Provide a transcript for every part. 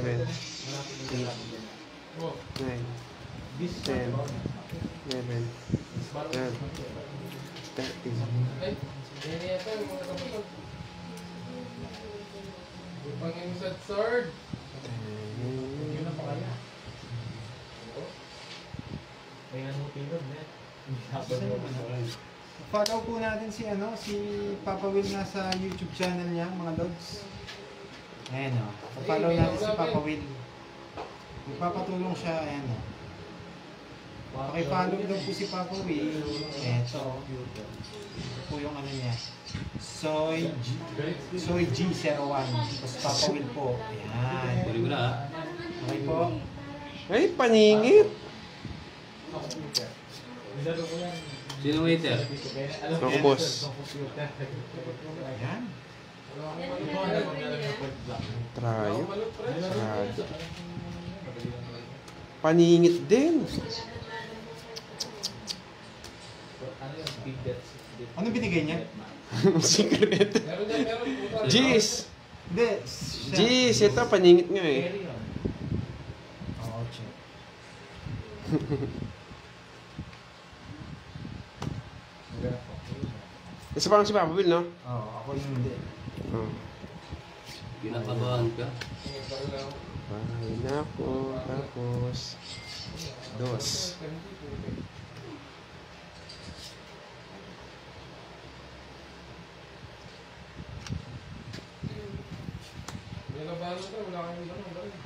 7, 8, 9, 10, 11, 12, 13. Ay, hindi ito yung mga kapatid. Pangin sa third. Yun na pa kaya. May nanutin doon, eh. Follow po natin si Papa Will na sa YouTube channel niya, mga lods. Ayan o. Follow natin si Papa Will. Magpapatulong siya, ayan o. Pakipollow daw po si Papa Will. Eto. Ito po yung ano niya. Soy G01. Tapos Papa Will po. Ayan. Tuloy ko na ha. Okay po. Ay, paningit! Sino waiter? Ako, boss. Ayan. Trayo. Sarado. Paningit din. Ano binigay niya? Secret. Jeez! Hindi. Jeez, ito paningit nga eh. Oo, check. Isa pa lang si Papa Will, no? Oo, ako yung hindi. Oh. Kinakabahan ka. Bahay na ako. Tapos, dos. May labanan ito, wala kang ilang ang galing.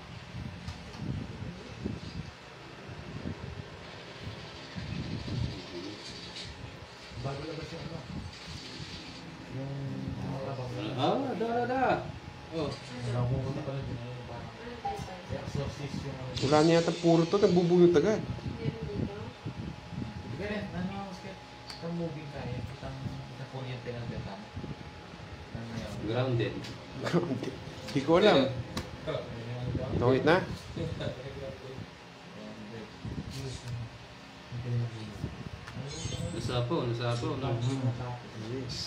Bago na ba siya ano? Yung Da. Oh. nakapunta na pala din. Exorcist yung ano. Wala niya yata puro to. Nagbubuyot agad. Ganyan, ano ang skit? Itang moving kaya, itang kuryente ng betan. Ano yun? Grounded. Hindi ko alam. Tawit na? Nasapaw. Yes.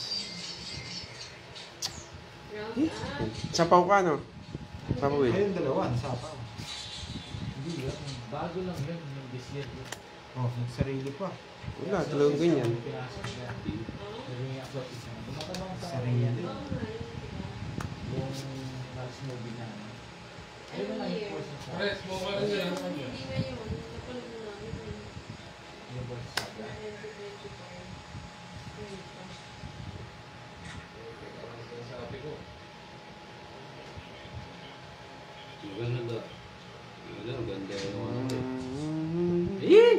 Sapaw ka, no? Papa Will. Ayun, dalawa. Nasapa. Hindi yun. Bago lang yun, yung this year. Oh, nagsarili pa. Wala, talagang ganyan. Sarili. Yung last movie na. Ayun na lang yung voice ng Saga. Press mo ka rin yan. Yung voice ng Saga. Sabi ko. Maganda. Ganda yung ano. Eh!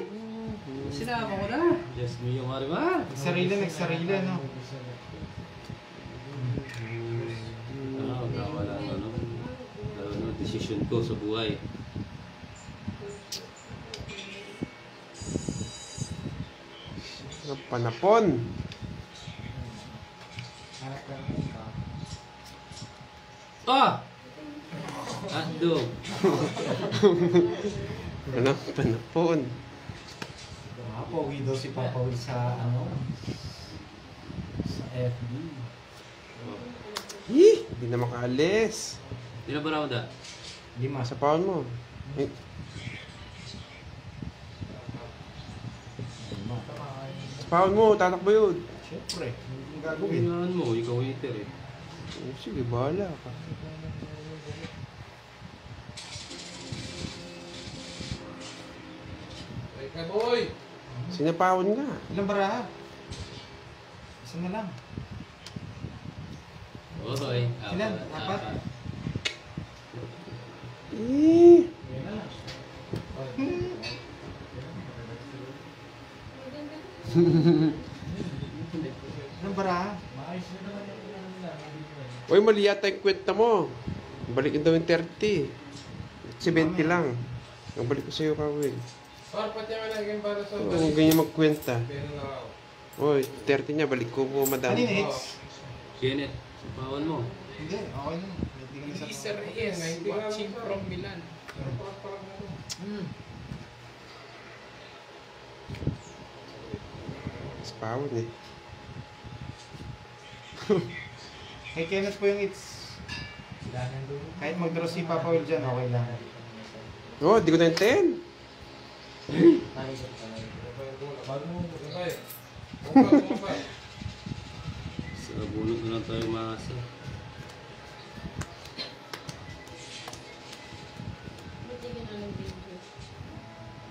Sinama ko na. Just me yung Marimar. Nagsarili, no? Wala ano. Decision ko sa buhay. Panapon. Ah! Hotdog. Ano? Panapon. Pogi daw si Papa Will sa sa FB. Hindi na makaalis. Ilan ba round ah? 5. Sapawan mo. Eh, sapawan mo, tatakbo yun. Siyempre, yung Gawin gagawin. mo, ikaw waiter eh. Oh, sige, bahala ka. Ay, kaboy! Sinapawan nga. Ilang baraha? Isa na lang. Oy. Ilan? 4? Eh, Yan na lang. Ilang baraha? Maayos na naman yung ano nila. uy, mali yata yung kwenta mo. Balikin daw yung 30. 70 lang. Ang balik ko sa'yo, Kawil. Par, pati yung naging para sa... Oo, ganyan magkwenta. Pero na ako. Uy, 30 niya, balik ko po, madam. Ano yun, Hits? Kenneth, sapawan mo. Hindi, okay na. Hindi ka na Sir Reyes, watching from Milan. Spawon eh. Kay Kenneth po yung Hits. Kahit mag-draw si Papa Will dyan, okay lang. Oh, di ko na yung 10. Sa bunot na lang tayo maasa.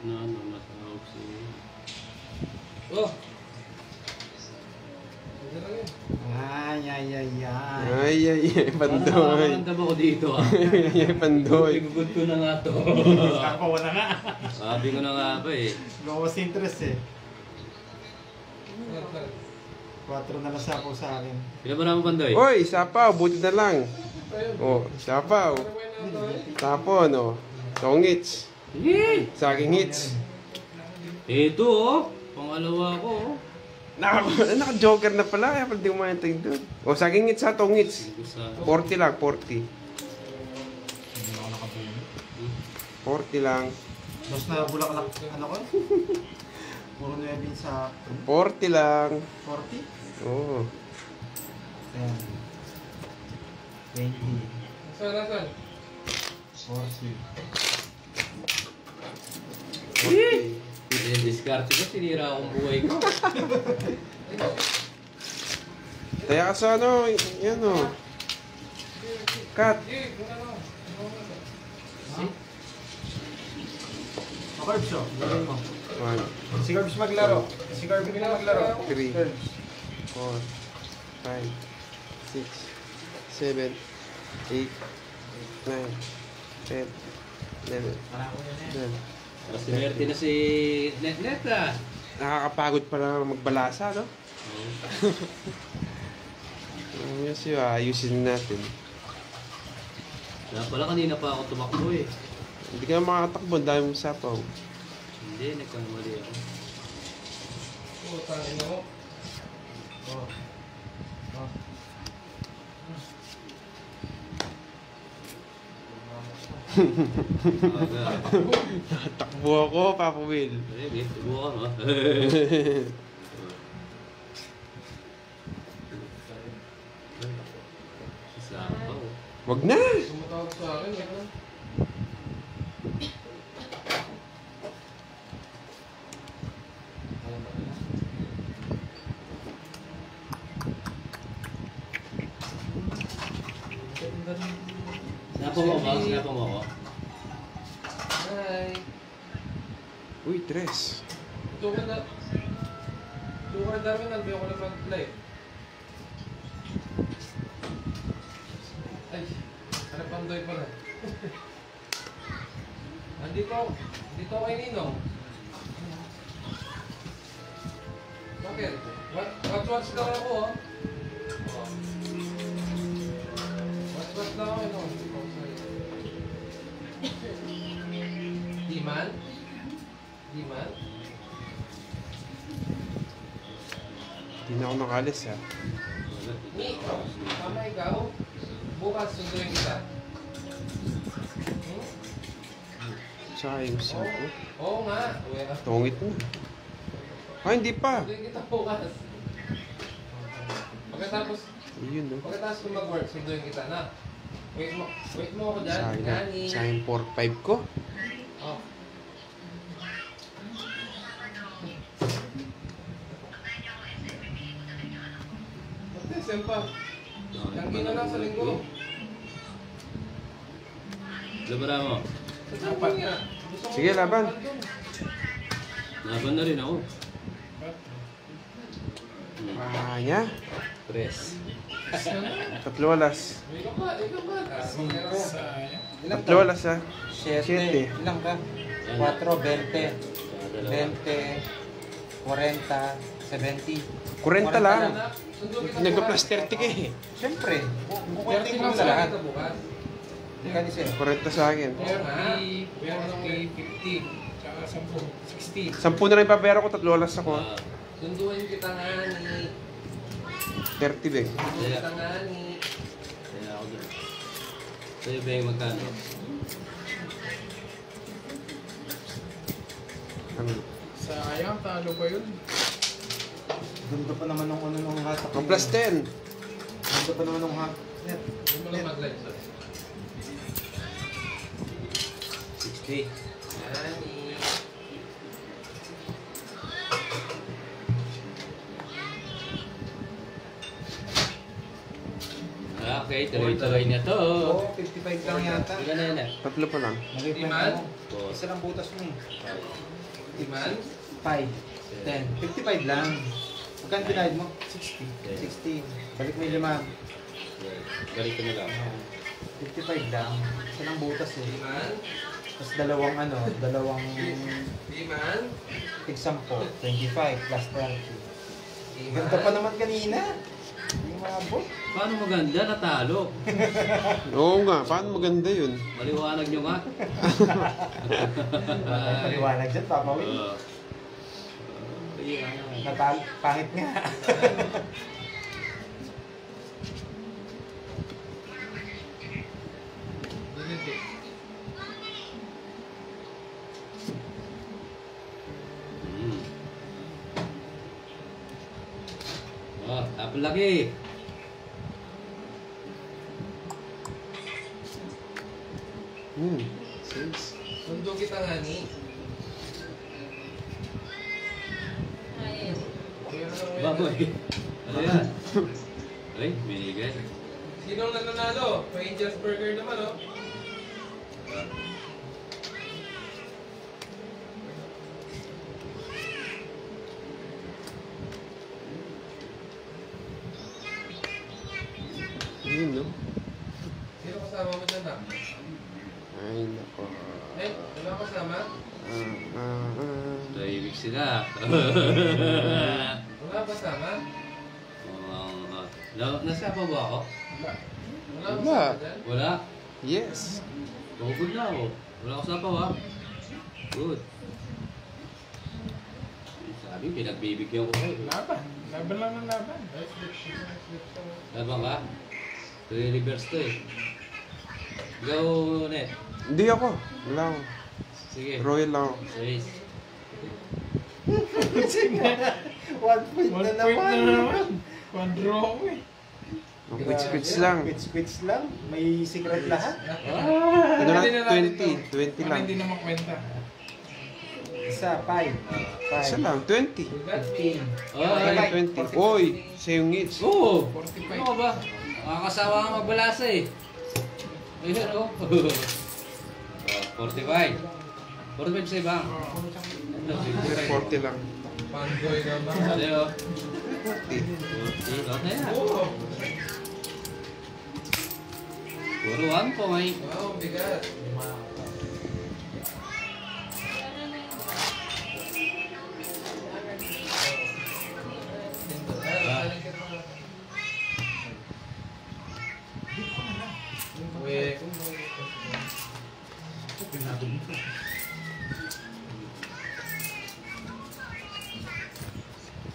Na ano, matawag sa iyo. Oh! Ay. Pandoy. Nakakaramdam ako dito ah. Pandoy. Good ko na nga to. Papa, wala nga. Sabi ko na nga ba eh. Lowest interest eh. 4 na lang sapo sa akin. Pila ba naman Pandoy? Oy, sapaw, buti na lang. Oh, sapaw. Tapon, oh. Tongits. Yay! Saging hits. Ito oh. Pangalawa ko oh. Naka-joker na pala, kaya pala di ko maintain doon. O, saging hits ha, tongits. Hindi ko sa... 40 lang, 40. Hindi ako nakabuno. 40 lang. Tapos na bulaklak, ano ko? Puro 9 sa 40 lang. 40? Oo. 10. 20. Saan? 40. 40. Discard ko, sinira akong buhay ko. Kaya ka sa ano, yan o. Cut. Carbs oh, gawin mo. 1, Si Carbs maglaro. Si Carbs na maglaro. 3, 4, 5, 6, 7, 8, 9, 10, 11, 12. Kasi swerte na si Net ah. Nakakapagod pala magbalasa, no? Yun siya, ayusin natin. Kaya pala kanina pa ako tumakbo eh. Hindi ka na makakatakbo, ang dami mong sapaw. Hindi, nagkamali ako. Tangin mo. Aga. Takbo ako, Papa Will. Sige, subukan mo. Sabaw. Wag na! Tumatawag sa akin, ano? Sinapo mo ba? Sinapo mo ako? Hi! Uy, tres. Ito ka na dami, nalbi ako na mag-live. Ay, ano Pandoy pala? Dito kay Ninong. Bakit? Watch lang ako, oh. Watch lang ako, no? Diman? Diman? Hindi na ako nakalis, ha. Wala. Tama ikaw? Bukas sunduin kita. Tsaka yung sapo. Oo nga. Tungit na. Ay, hindi pa. Sunduin kita bukas. Pagkatapos Ayun, no. ko mag-work, sunduin kita na. Wait mo ako dyan. Gani. Sayang 4-5 ko. Oh. Pati, sempa. Yang na lang sa linggo. Labara mo. Sa dapat nga. Gusto mo Sige, laban. doon. Laban na rin ako. Kaya. Press. 3 alas. Ikaw ba? 3 alas, ha. 7. Ilang ka? 4, 20, 20, 40, 70. 40 lang. Sunduin kita Nag-plus bukas. 30 ka eh. Siyempre, kukunti 30 ko lang na lahat. kita bukas. Hindi ka nisi. 40 sa akin. Kaya nga. 50, tsaka 10, 60. 10 na rin papera ko, 3 alas ako. Ah, Sunduin kita nga ni. 30 din. Sunduin kita nga ni. kaya ako dun. Sa'yo ba yung magkano? Ano? Sayang, talo pa yun. Ganda pa naman ng hatak. Ang plus 10. Ganda pa naman ng hatak. Net. Huwag mo lang mag-live sa. 60. Okay, tuloy-tuloy na to. Oo, 55 lang yata. Ilan na yan eh? Tatlo pa lang. Nag-reply mo. Isa lang butas mo eh. Iman? 5, 10, 55 lang. Magkano pinahid mo? 60. 60. Balik mo yung lima. Balik ko na lang. 55 lang. Isa lang butas eh. Iman? Tapos dalawang Iman? example, 25 plus 30. Ganda pa naman kanina. Yung mga bot. Paano maganda? Natalo. Oo nga, paano maganda yun? Maliwanag nyo nga. Wala tayong paliwanag dyan, Papa Will. Pangit nga. Hindi. Oh, tapos lagi. Six. Sundo kita nga ni. Baboy. Ano yan? Ay, binigay. Sino ang nananalo? Angel's Burger naman, oh. Yun, no? Sino kasama mo dyan, ah? Ay, nako. Eh, wala kasama? Tahimik sila. Wala kasama? Nasa pa ba ako? Wala Wala. kasama dyan? Wala. Yes. Good na ako. Wala ako sa pawa. Good. Sabi, pinagbibigyan ko kayo. Laban. Laban lang ng laban. Laban ka? Reverse to eh. Go, Net. Hindi ako. Wala ako. Sige. Royal lang ako. Race. 1 point na naman. One draw ako eh. Ang quits lang. Quits lang. May secret lahat. Ano lang? 20. 20 lang. Hindi naman kwenta. Isa, 5. Isa lang. 20. 15. Ay, 20. Oy, siya yung hits. Oo! 45. Ano ka ba? Makakasawa ka magbalasa eh. Ayun o. 45. 45 sa ibang. 40 lang. Pandoy naman. Ano o? 40. 40. Okay na. Oo. Puro 1 point. Wow, bigat. Uy.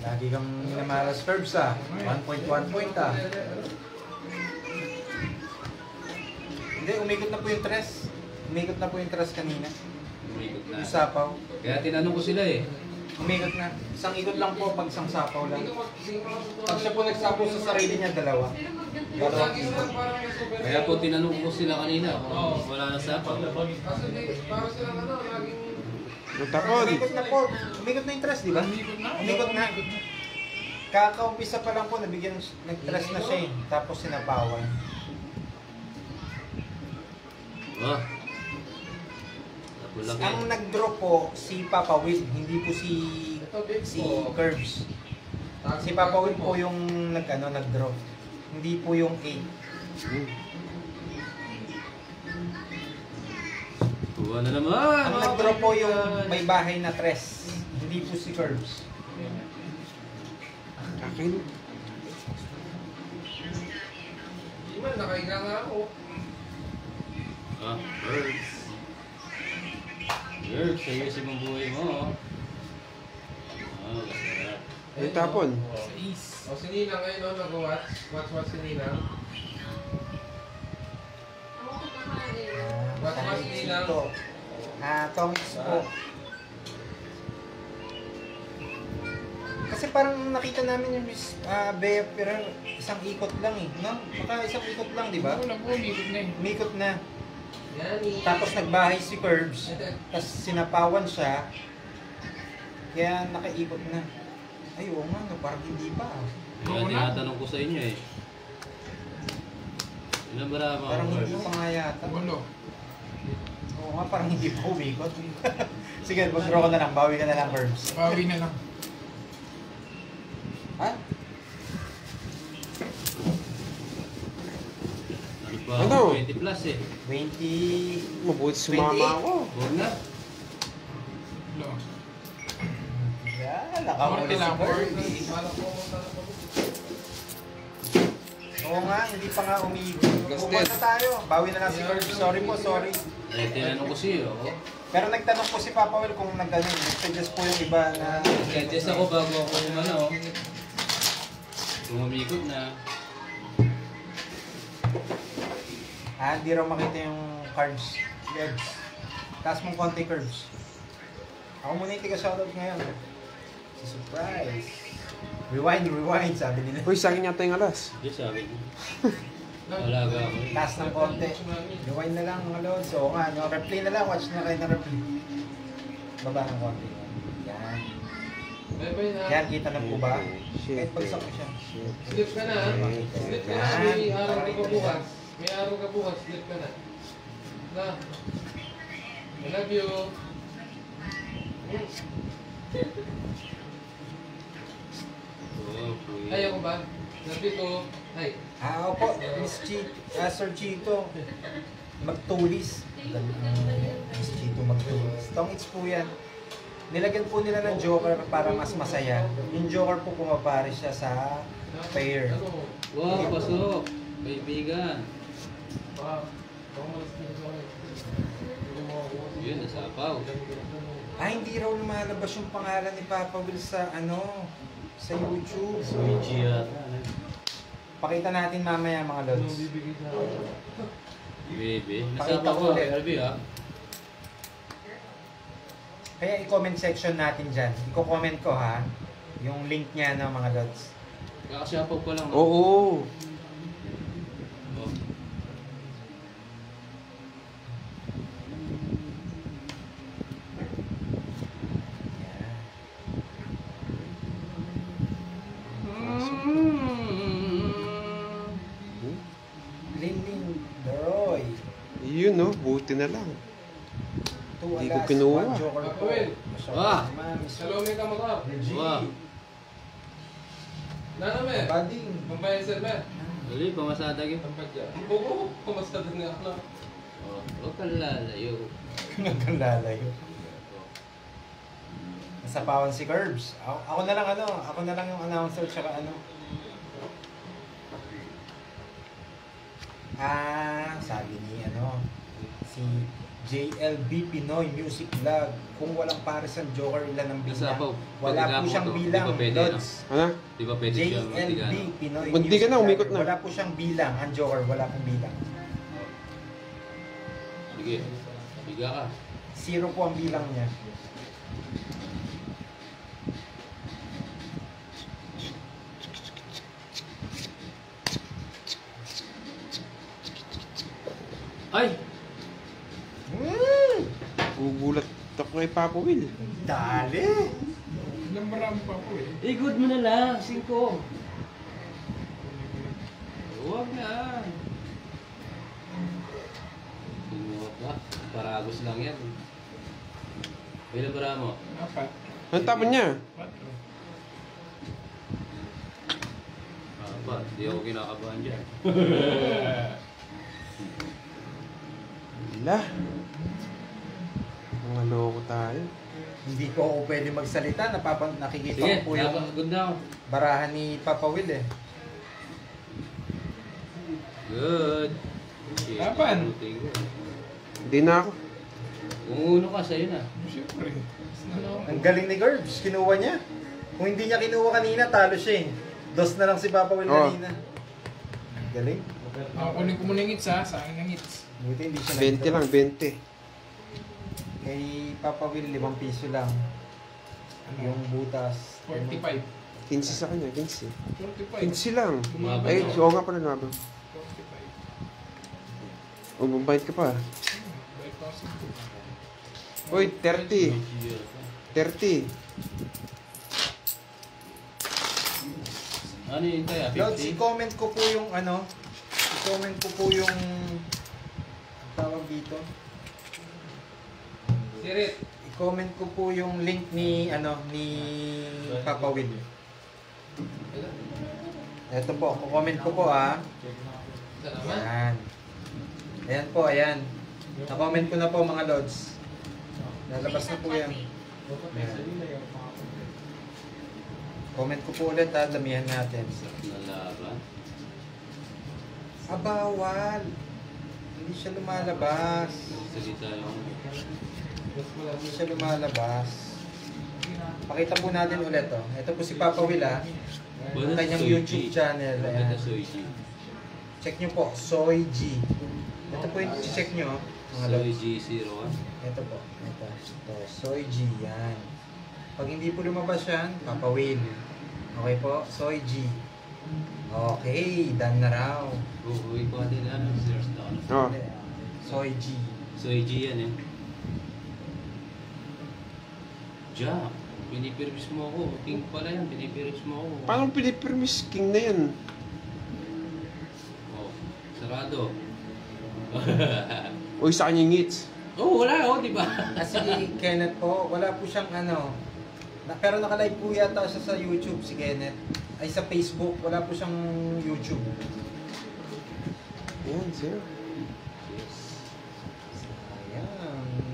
Lagi kang minamalas curves ah. 1 point ah. Hindi, umikot na po yung tres. Umikot na po yung tres kanina. Umikot na. Yung sapaw. Kaya tinanong ko sila eh. Umikot na. Isang ikot lang po pag isang sapaw lang. Pag siya po nagsapaw sa sarili niya, dalawa. Dalawang ikot. Kaya po tinanong ko sila kanina kung wala na sapaw. Kasi para silang ano, laging... Natapon. Umikot na po. Umikot na yung tres, di ba? Umikot na. Kakaumpisa pa lang po, nag-tres na siya eh. Tapos sinapawan. Oh. Tapos laki. Ang nag-draw po si Papa Will, hindi po si Curves. Si Papa Will po yung nag-draw. Hindi po yung 8. Kuha na naman. Ang nag-draw po yung may bahay na tres. Hindi po si Curves. Akin. Di man, nakahiga nga ako. Ah, birds. Birds, ayusin mong buhay mo. Oh, masarap. May tapon. O si Ninang ngayon, no, nag-watch. Watch si Ninang. Watch Ninang. Ito. Tongs po. Kasi parang nakita namin yung Bea, pero isang ikot lang eh. No? Baka isang ikot lang, di ba? Wala po, umikot na eh. Umikot na. Tapos nagbahay si Curbs. Tapos sinapawan siya. Kaya nakaikot na. Ay, oo nga, no, parang hindi pa. Kaya tinatanong ko sa inyo eh. Ilan ba na Parang hindi pa nga yata. Walo. Oo nga, parang hindi pa umikot. Sige, mag-draw ka na lang. Bawi ka na lang, Curbs. Bawi na lang. Ha? Ano pa Ano? ako? 20 plus eh. 20... Mabuti sumama ako. Huwag na. Walo. Yan, nakahuli si Curbs. Oo nga, hindi pa nga umikot. Bukas na tayo. Bawi na lang si Curbs. Sorry po, sorry. Eh, tinanong ko siya oh. Pero nagtanong po si Papa Will kung nag-suggest po yung iba na... Nag-adjust ako bago ako umano. Tumumikot na. Hindi raw makita yung cards. Legs. Taas mong konti curves. Ako muna yung tiga-shoutout ngayon. Si surprise. Rewind, sabi nila. Uy, sa akin yata yung alas. Yes, sabi ko. Alaga ako eh. Taas ng konti. Rewind na lang mga lods. Oo nga, no? Replay na lang. Watch na kayo ng replay. Baba ng konti. Yan. Bye-bye na. Yan, kita na po ba? Shit. Kahit pagsak ko siya. Sleep ka na. Sleep ka na. May araw ka pa bukas. May araw ka bukas. Sleep ka na. Na. I love you. Oo, kuya. Ay, ako ba? Love you too. Ay. Opo, Sir Chito. Magtulis. Miss Chito magtulis. Tongits po yan. Nilagyan po nila ng joker para mas masaya. Yung joker po pumapari siya sa pair. Ano? Wow, pasok. Kaibigan. Wow. Baka malas na sa akin. Hindi mo ako. Yun, nasapaw. Hindi raw lumalabas yung pangalan ni Papa Will sa sa YouTube. Switchy yata. Pakita natin mamaya mga Anong lods. bibigay sa akin? Baby. Pakita Nasapaw ko ko. ulit. Harvey ah. Kaya i-comment section natin dyan. Iko-comment ko ha. Yung link niya ng mga lods. Kakasapaw pa lang. no? Oo. Oh. Linlin Leroy. Yun, no? Buti na lang. Two Hindi ko alas, kinuha. one joker Papa po. Will. Ah. Salome ka mo ka. Reggie. Wow. Nana me. Bading. Mambayan sir me. Dali, pamasada kita. Tampat dyan. Oo. Kumasta din nga ako. Oh, huwag kang lalayo. Hanggang lalayo. Nasapawan si Curbs. Ako na lang ako na lang yung announcer tsaka sabi ni si JLB Pinoy Music Vlog. Kung walang pares ang Joker, ilan ang bilang? Nasapaw. Wala po siyang Pag bilang, di ba pwede, Lods. Ano? Di ba pwede siya JLB magtigano? Pinoy Hindi ka na, Music umikot Vlog. na. Wala po siyang bilang. Ang Joker, wala pong bilang. Sige. Biga ka. 0 po ang bilang niya. Ay! Gugulat ako kay Papa Will. Dali! Ilang marami pa po eh. Igod mo na lang. 5. Huwag na. Tumuha ka. Paragos lang yan. Ilan para mo? Apat. Ang tapon niya. 4. Apat. Di ako kinakabahan dyan. Wala. Mga loko tayo. Hindi ko ako pwede magsalita. Nakikita Sige, ko po yung napakagod na ako. barahan ni Papa Will eh. Good. Shit, Laban. buti ko. Hindi na ako. Kung uno ka, sa'yo na. Siyempre. Ano? Ang galing ni Gerbs, kinuha niya. Kung hindi niya kinuha kanina, talo siya eh. Dos na lang si Papa Will Oo. kanina. Galing. Kunin ko muna yung hits ha. Sa akin ng hits. Buti hindi siya 20 lang, 20. Kay Papa Will, 5 piso lang. Yung butas. 45. 15 sa kanya, 15. 45. 15 lang. Bumaba Ay, na. oo nga pala naman. 45. O, mabait ka pa. Uy, 30. 30. Ano yun tayo? Lods, 50? i-comment ko po yung ano, i-comment ko po yung tawag dito. Sirit. I-comment ko po yung link ni ano ni Papa Will. Ito po, comment ko po Salamat. Ayan. Ayan po, ayan. Na-comment ko na po mga Lods. Lalabas na po yan. Ayan. Comment ko po ulit damihan natin. Nalaban. Bawal. Hindi siya lumalabas. Salita yung... Hindi siya lumalabas. Pakita po natin ulit Ito po si Papa Will Ang kanyang YouTube channel. Bakit Ayan. Soyji? Check nyo po, Soy G. Ito po yung check nyo, mga Lods. Soyji 01? Ito po. Ito. Soy G. Yan. Pag hindi po lumabas yan, Papa Will. Okay po? Soy G. Okay. Done na raw. Uy ko din ano, search na ano. Oh. Soy G. Soyji yan eh. Jack, pinipirmis mo ako. King pala yan, pinipirmis mo ako. Paano pinipirmis king na yan? Oh, sarado. Uy, sa kanya ngits. Oh, wala oh, di ba? Kasi Kenneth po, wala po siyang ano. Pero naka-live po yata siya sa YouTube si Kenneth. Ay sa Facebook, wala po siyang YouTube. Ayan, sir.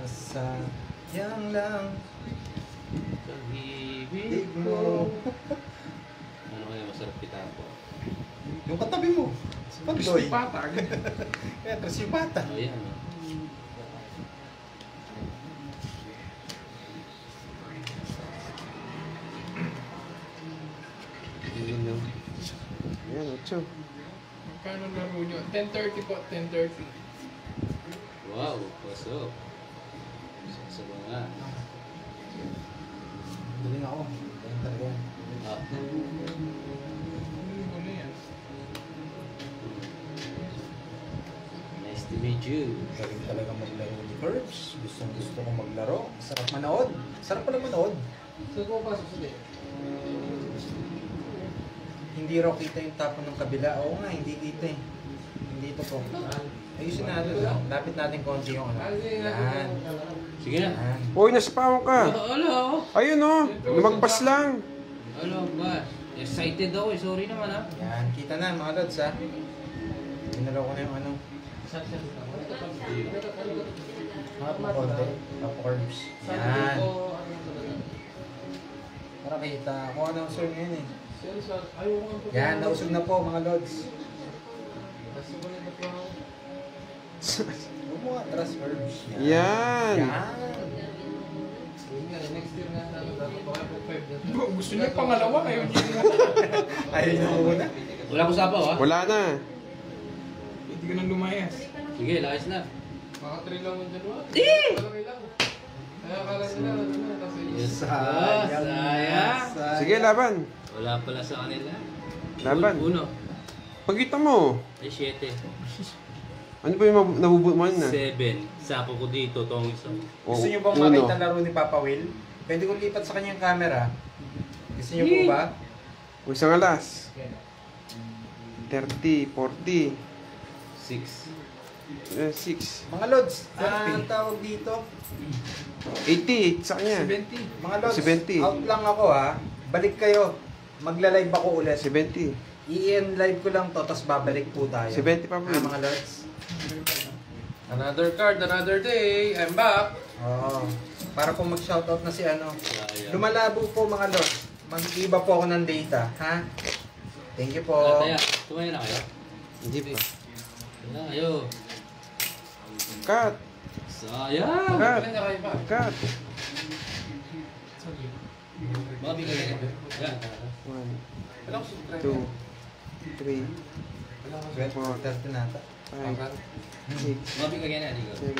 Sayang lang. Pag-ibig mo. Ano kaya masarap kita po? Yung katabi mo. Si Pandoy. Patag. Kaya si Pata. Oh, yan. Oh. Ayan, no. Ayan, 8. Magkano laro nyo? 10:30 po, 10:30. Wow, pasok. Sa mga. Galing ako. Galing talaga yan. Ah, Ano yan? nice to meet you. Galing talaga maglaro ni Curbs. Gustong gusto kong maglaro. Sarap manood. Sarap pala manood. Saan ko pasok sa Hindi raw kita yung tapo ng kabila. Oo nga, hindi kita eh. Hindi ito po. Ayusin natin. Lapit natin konti yung ano. Yan. Sige na. Yan. Uy, nasapawan ka. Hello. Ayun, oh. Lumagpas lang. Hello, ba? Excited ako eh. Sorry naman ha. Yan. Kita na mga lods ha. Ginalaw ko na yung ano. Mga konti. Tapo Curbs. Yan. Para kita. Kung ano ang sir ngayon eh. Yan. Nausog na po mga lods. Huwag mo nga atras Curbs. Yan. Yan. Next year na dapat baka po 5 na. Gusto niya pangalawa, ayaw niya yung Ayun na muna. Wala ko sapaw ha. Wala na. hindi ka nang lumayas. Sige, lakis na. Mga 3 lang yung dalawa. Malaki lang. Kaya akala nila, ano na, kasi Yes. Sayang. Sayang. Sige, laban. Wala pala sa kanila. Laban. Uno. Pagkita mo. Ay, 7. Ano ba yung nabubuot mo na? 7. Sapo ko dito, tong isa. Gusto niyo bang makita laro ni Papa Will? Pwede ko lipat sa kanyang camera. Gusto niyo po ba? O isang alas. 30, 40, 6. 6, Mga lods, ang tawag dito. 80 sa kanya. 70. Mga lods, 70. out lang ako ha. Balik kayo. Magla-live ako ulit. 70. I-end live ko lang to, tapos babalik po tayo. 70 pa po. Mga lods. Another card, another day. I'm back. Oo. Para po mag-shoutout na si ano. Sayang. Lumalabo po mga lods. Mag-iba po ako ng data. Ha? Thank you po. Kaya, tumaya na kayo? Hindi pa. Wala kayo. Cut. Sayang. Cut. Kanya kayo pa. Cut. Mga bigay na. Yan. 1, Wala ko subscribe. 2, 3, Wala ko 30 na ata. 5, 6, Mga bigay na. Liga. 7,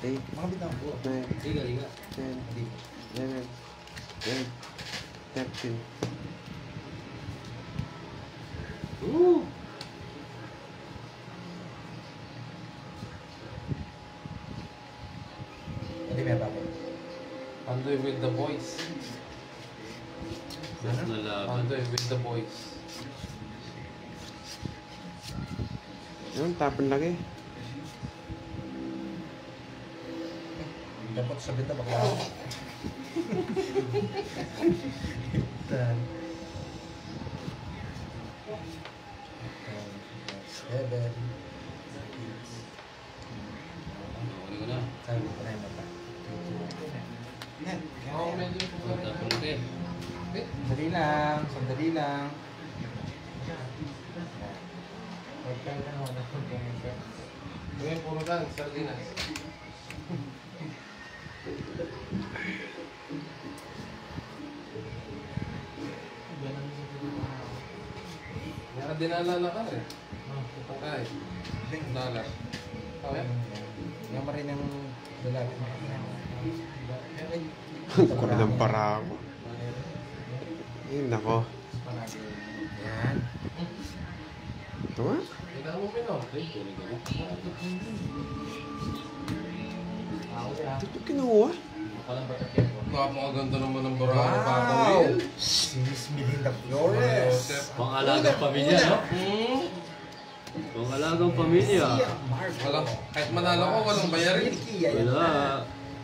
8, Mga bitang po. 9, Liga, liga. 10, 11, 12, 13. Woo! Premier ako. Pandoy with the boys. Mas na laban. Pandoy with the boys. Yun, tapon lagi. Dapat sabi na bakla. Dan. 7. Ano ko na? Sabi ko na yung mata. Yan. Oo, medyo po Punta po laki. Sandali lang. Sandali lang. Ngayon, puro lang, sardinas. Kaya dinala na ka rin. Ay, dala. Okay? Yung pa rin ang lalaki. Kulo ng para ako. Ay, nako. Yan. Ito nga. Kita mo minom. Ay, kunin ko na. Ito ito kinuha. Napakaganda naman ng barang ni Papa Wow! Will. Si Miss Melinda Flores. Pang-alagang pamilya, no? Pang-alagang pamilya. Walang, kahit manalo ko, walang bayarin. Wala.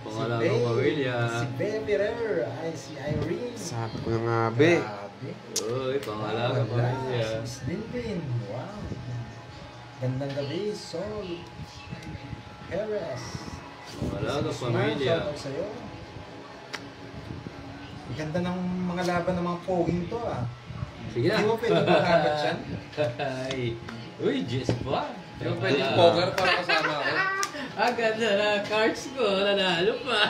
Pang-alagang pamilya. Si Bea Ferrer. Ay, si Irene. Sabi ko na nga, be. Grabe. Uy, pang-alagang Wala. pamilya. Si Miss Linlin. Wow. Gandang gabi, Sol. Perez. Pang-alagang Si pamilya. Shoutout sa'yo. Ang ganda ng mga laban ng mga poging to ah. Sige na. Hindi mo pwede makagat yan? Ay. Uy, Jess pa. Yung pwedeng poker para kasama ako. Ah, ganda na. Cards ko. Nanalo pa.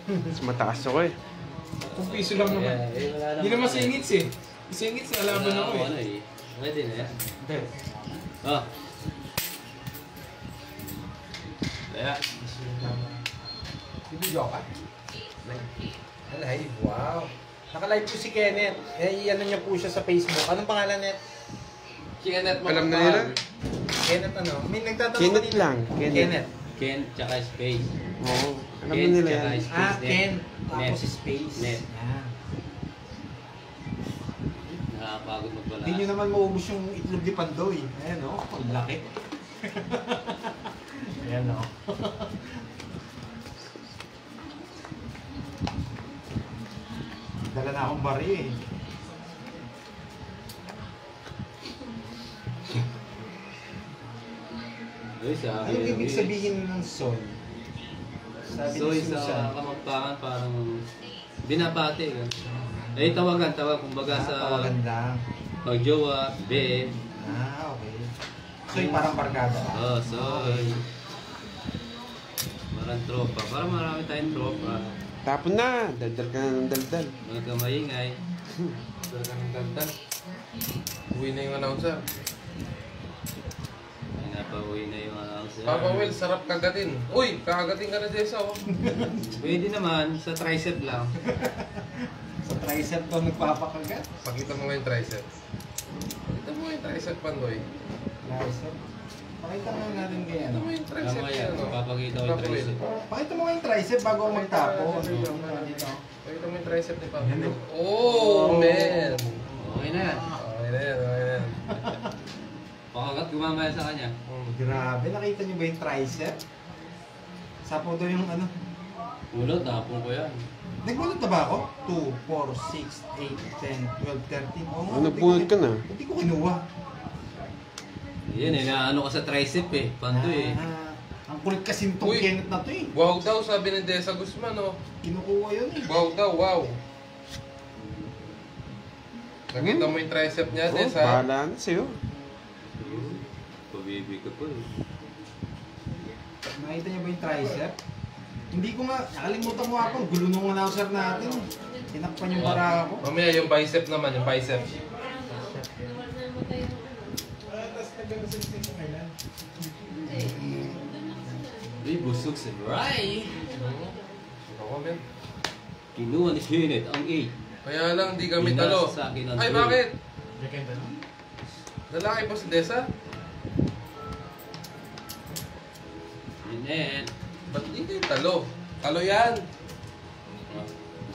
Mas mataas ako eh. Kung piso lang naman. Hindi naman singits eh. Singits, nalaban ako eh. Pwede na yan. Ah. Kaya. Bibidyo ka? Live, wow. Naka-live po si Kenneth. Ano niya po siya sa Facebook. Anong pangalan net? Kenneth Alam na nila? Kenneth ano? May nagtatanong Kenneth kanina. lang. Kenneth. Kenneth. Ken, tsaka space. Oo. Alam Ken, na nila tsaka yan. space. Net. Ken. Net. Tapos si Space. Net. Yan. Nakakapagod magpala. Hindi nyo naman maubos yung itlog ni Pandoy. Ayan o. Ang laki. Ayan o. Dala na akong bari eh. Uy, sa Ano ibig sabihin ng soy? Sabi So, ni sa Susan. kamagpakan parang binabati. Eh, tawagan, kumbaga sa Tawagan lang. pagjowa, be. Okay. Soy parang barkada. Oh, soy. Parang tropa. Parang marami tayong tropa. Tapon na. Daldal ka na ng daldal. Mga kamayingay. Talaga ng dandan. Uwi na yung announcer. Ay, napauwi na yung announcer. Papa Will, sarap kagatin. Uy, kagatin ka na Jessa, oh. Pwede naman, sa tricep lang. Sa tricep to nagpapakagat. Pakita mo nga yung tricep. Pakita mo nga yung tricep, Pandoy. Tricep. Pakita nga natin kay Pakita ano. mo yung tricep. Tama yan, ano. papakita ko yung Papa Will. tricep. Pakita mo nga yung tricep bago ako magtapo. Dito. Dito. Pakita mo yung tricep ni Papa Yan, Will. oh. Oh, man. Okay na yan. Okay na yan, okay na yan. Pakagat gumamaya sa kanya. Grabe, nakita niyo ba yung tricep? Sapo daw yung ano. Ulot, napong ko yan. Nagbunot na ba ako? 2, 4, 6, 8, 10, 12, 13. Oo nga, Ano, hindi bunot ko- ka na? Hindi ko kinuha. Yan eh, naano ka sa tricep eh. Pandoy eh. Ang kulit kasi nitong Uy. Kenneth na to eh. Wow daw, sabi ni Desa Guzman, oh. Kinukuha yun eh. Wow daw, wow. Nakita mo yung tricep niya, Oh, Desa? bahala na sa'yo. Pabibi ka pa eh. Nakita niyo ba yung tricep? Hindi ko nga, nakalimutan mo ako. Gulo nung announcer natin. Tinakpan yung bara ako. Mamaya yung bicep naman, yung bicep. Uy, busog si Bray. Ako, men. Kinuha ni Kenneth ang 8. Kaya lang, di kami Pinasa talo. sa akin ang Ay, three. bakit? Lalaki pa si Desa? Kenneth. Ba't di kayo talo? Talo yan.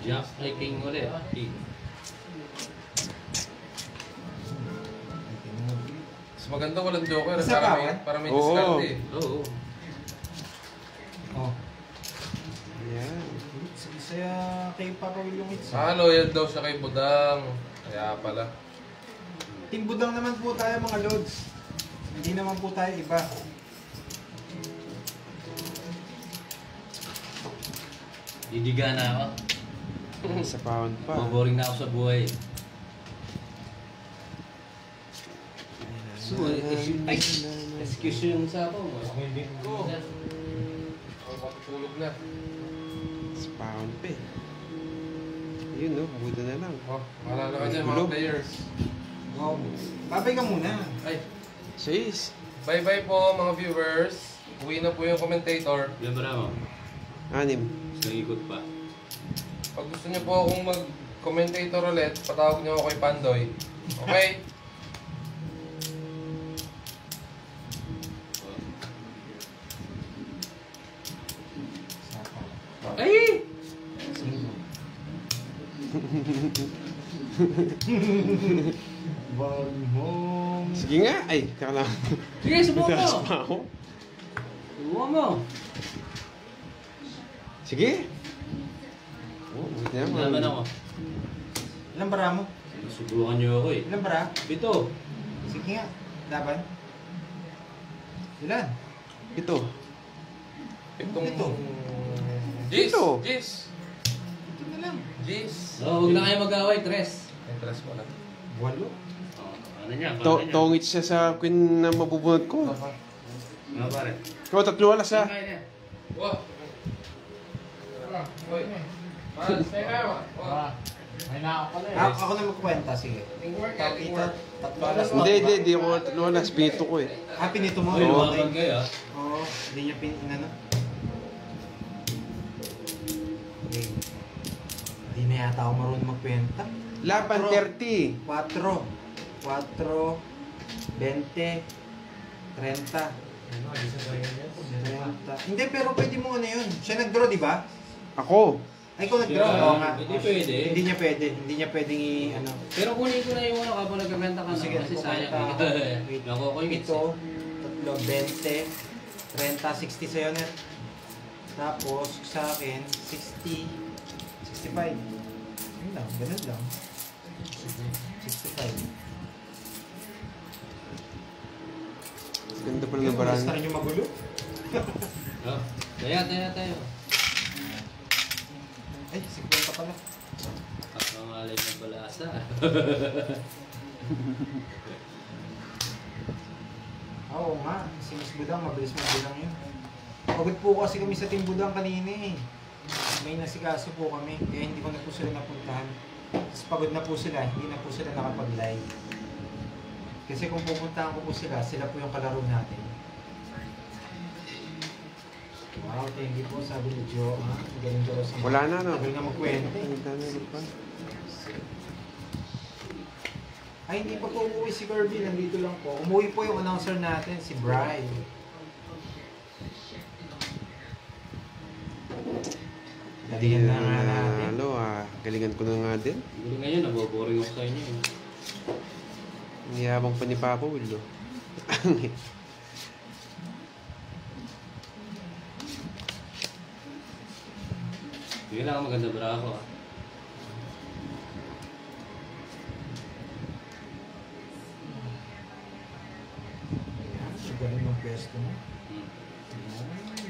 Jack ay king ulit. King. Mas maganda walang joker. Isa pa, eh? Para may Oo. diskarte. Oo. Oh. Yan. Saya kay Papa Will yung hits. Loyal daw siya kay Budang. Kaya pala. Team Budang naman po tayo mga lods. Hindi naman po tayo iba. Didiga na ako. Sa pound pa. Maboring na ako sa buhay. So, ay, excuse yung sapaw mo. Oo. Ako matutulog na. Sa pound pa eh. Yun no, Buda na lang. Oh, maalala ka dyan Gulo. mga players. Wow. Babay ka muna. Ay, 6. bye-bye po mga viewers. Uwi na po yung commentator. Yan ba mo? 6. Isang ikot pa. Pag gusto niyo po akong mag-commentator ulit, patawag niyo ako kay Pandoy. Okay? Ay! Bang home. Sige nga. Ay, kaka lang. Sige, subukan Taas mo! pa ako. Subukan mo! Sige. Oh, buti naman. Laban ako. Ilang bara mo? Subukan niyo ako eh. Ilang bara? 7. Sige nga. Laban. Ilan? Ito. Itong... Ito. Jis! Ito. Jis! Ito na lang. Jis! So, huwag na kayo mag-away, Tres. Interest mo na. Walo. Oh, ano niya? Paano niya? Tongit siya sa queen na mabubunod ko. Ano pare? Ikaw, 3 alas ha. Kain na. Wah! Hoy! Mas, stay na. May naka pala eh. Ako na magkwenta. Sige. Teamwork, Ito, teamwork. 3 alas. Hindi ako 3 alas. Pinito ko eh. Pinito mo? Uy, Oo. lumaban kayo ah. Oo. Hindi niya inano. Okay. Hindi na yata ako marunong magkwenta. Laban 30. 4, 20, 30. 30. Hindi, pero pwede mo ano yun. Siya nag-draw, di ba? Ako. Ay, ikaw nag-draw. Yeah, Oo nga. hindi pwede. Hindi niya pwede. Hindi niya pwedeng ano. Pero kunin ko na yung ano kapag nagbebenta ka na. Sige, Kasi sayang pupunta ako. eh. Wait. Nakuha ko yung hits Ito, eh. 3, 20, 30, 60 sa'yo na. Tapos, sa akin, 60, 65. Yun lang, ganun lang. 65. Ganda pala Yun, ng barang. mas na rin yung magulo. Oh, tayo. Ay, 50 pala. At mga alay ng balasa. Oo nga, si Miss Budang, mabilis magbilang yun. Pagod po kasi kami sa Team Budang kanina eh. May nasikaso po kami, kaya hindi ko na po sila napuntahan. Tapos pagod na po sila, hindi na po sila nakapag-live. Kasi kung pupuntahan ko po sila, sila po yung kalaro natin. Wow, thank you po, sabi ni Joe. Ha? Ang galing daw sa Wala na, no? Tagal na magkwento. Ganda na yung pa. Ay, hindi pa po umuwi si Kirby, nandito lang po. Umuwi po yung announcer natin, si Bri. Galingan na nga natin. Ano galingan ko na nga din. Hindi ngayon, naboboring ako sa inyo eh. Ang yabang pa ni Papa Will, oh. Hindi lang maganda bra ako ah. Ang galing ng pwesto mo. Hmm.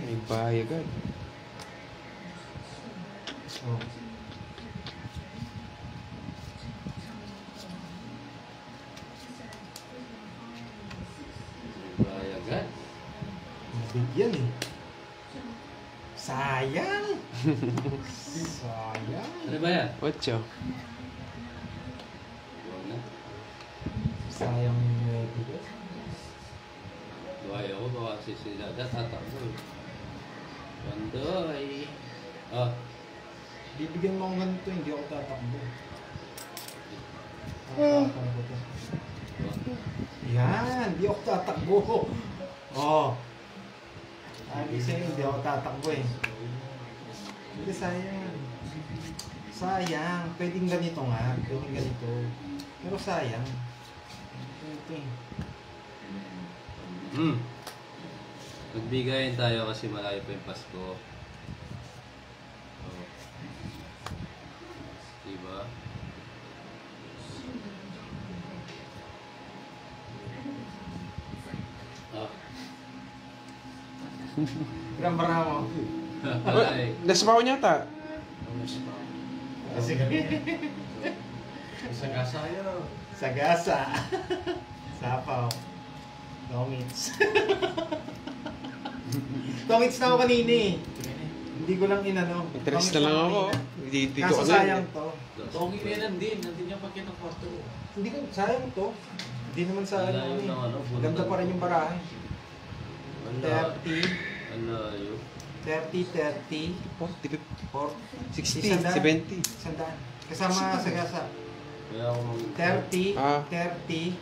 May bahay agad. Oh. Bayagan. Bigyan eh. Sayang! Sayang! Ano ba yan? 8. Huwag na. Sayang yung bigyan. Buhay ako, baka si Dada tatakbo eh. Bandoy. Oh, Bibigyan mo akong ganito, hindi ako tatakbo. Tatakbo to. Yan! Hindi ako tatakbo. Oh! Sabi sa'yo, hindi ako tatakbo eh. Hindi, sayang. Sayang. Pwedeng ganito nga. Pwedeng ganito. Pero sayang. Okay. Magbigayin tayo kasi malayo pa yung Pasko. Oh. Diba? Ah. Ilang bara mo? Ay. Nasabaw niya ta. Kasi Sagasa yun. Sagasa. Sapaw. Tongits. Tongits na ako kanina eh. Hindi ko lang inano. Interest Tongits na lang ako. kanina. Dito Kaso ko sayang to. Tongi na yan nandin. Nandin yung pagkita ng kwarto. Hindi ko, sayang to. Hindi naman sayang Wala ano yun ng ano, eh. bunot. Ganda pa rin yung barahan. Wala. 30, Wala yun. 30, 40, 40, 60, 70. Sandaan. Kasama sagasa. Kaya ako 30, Ah. 30,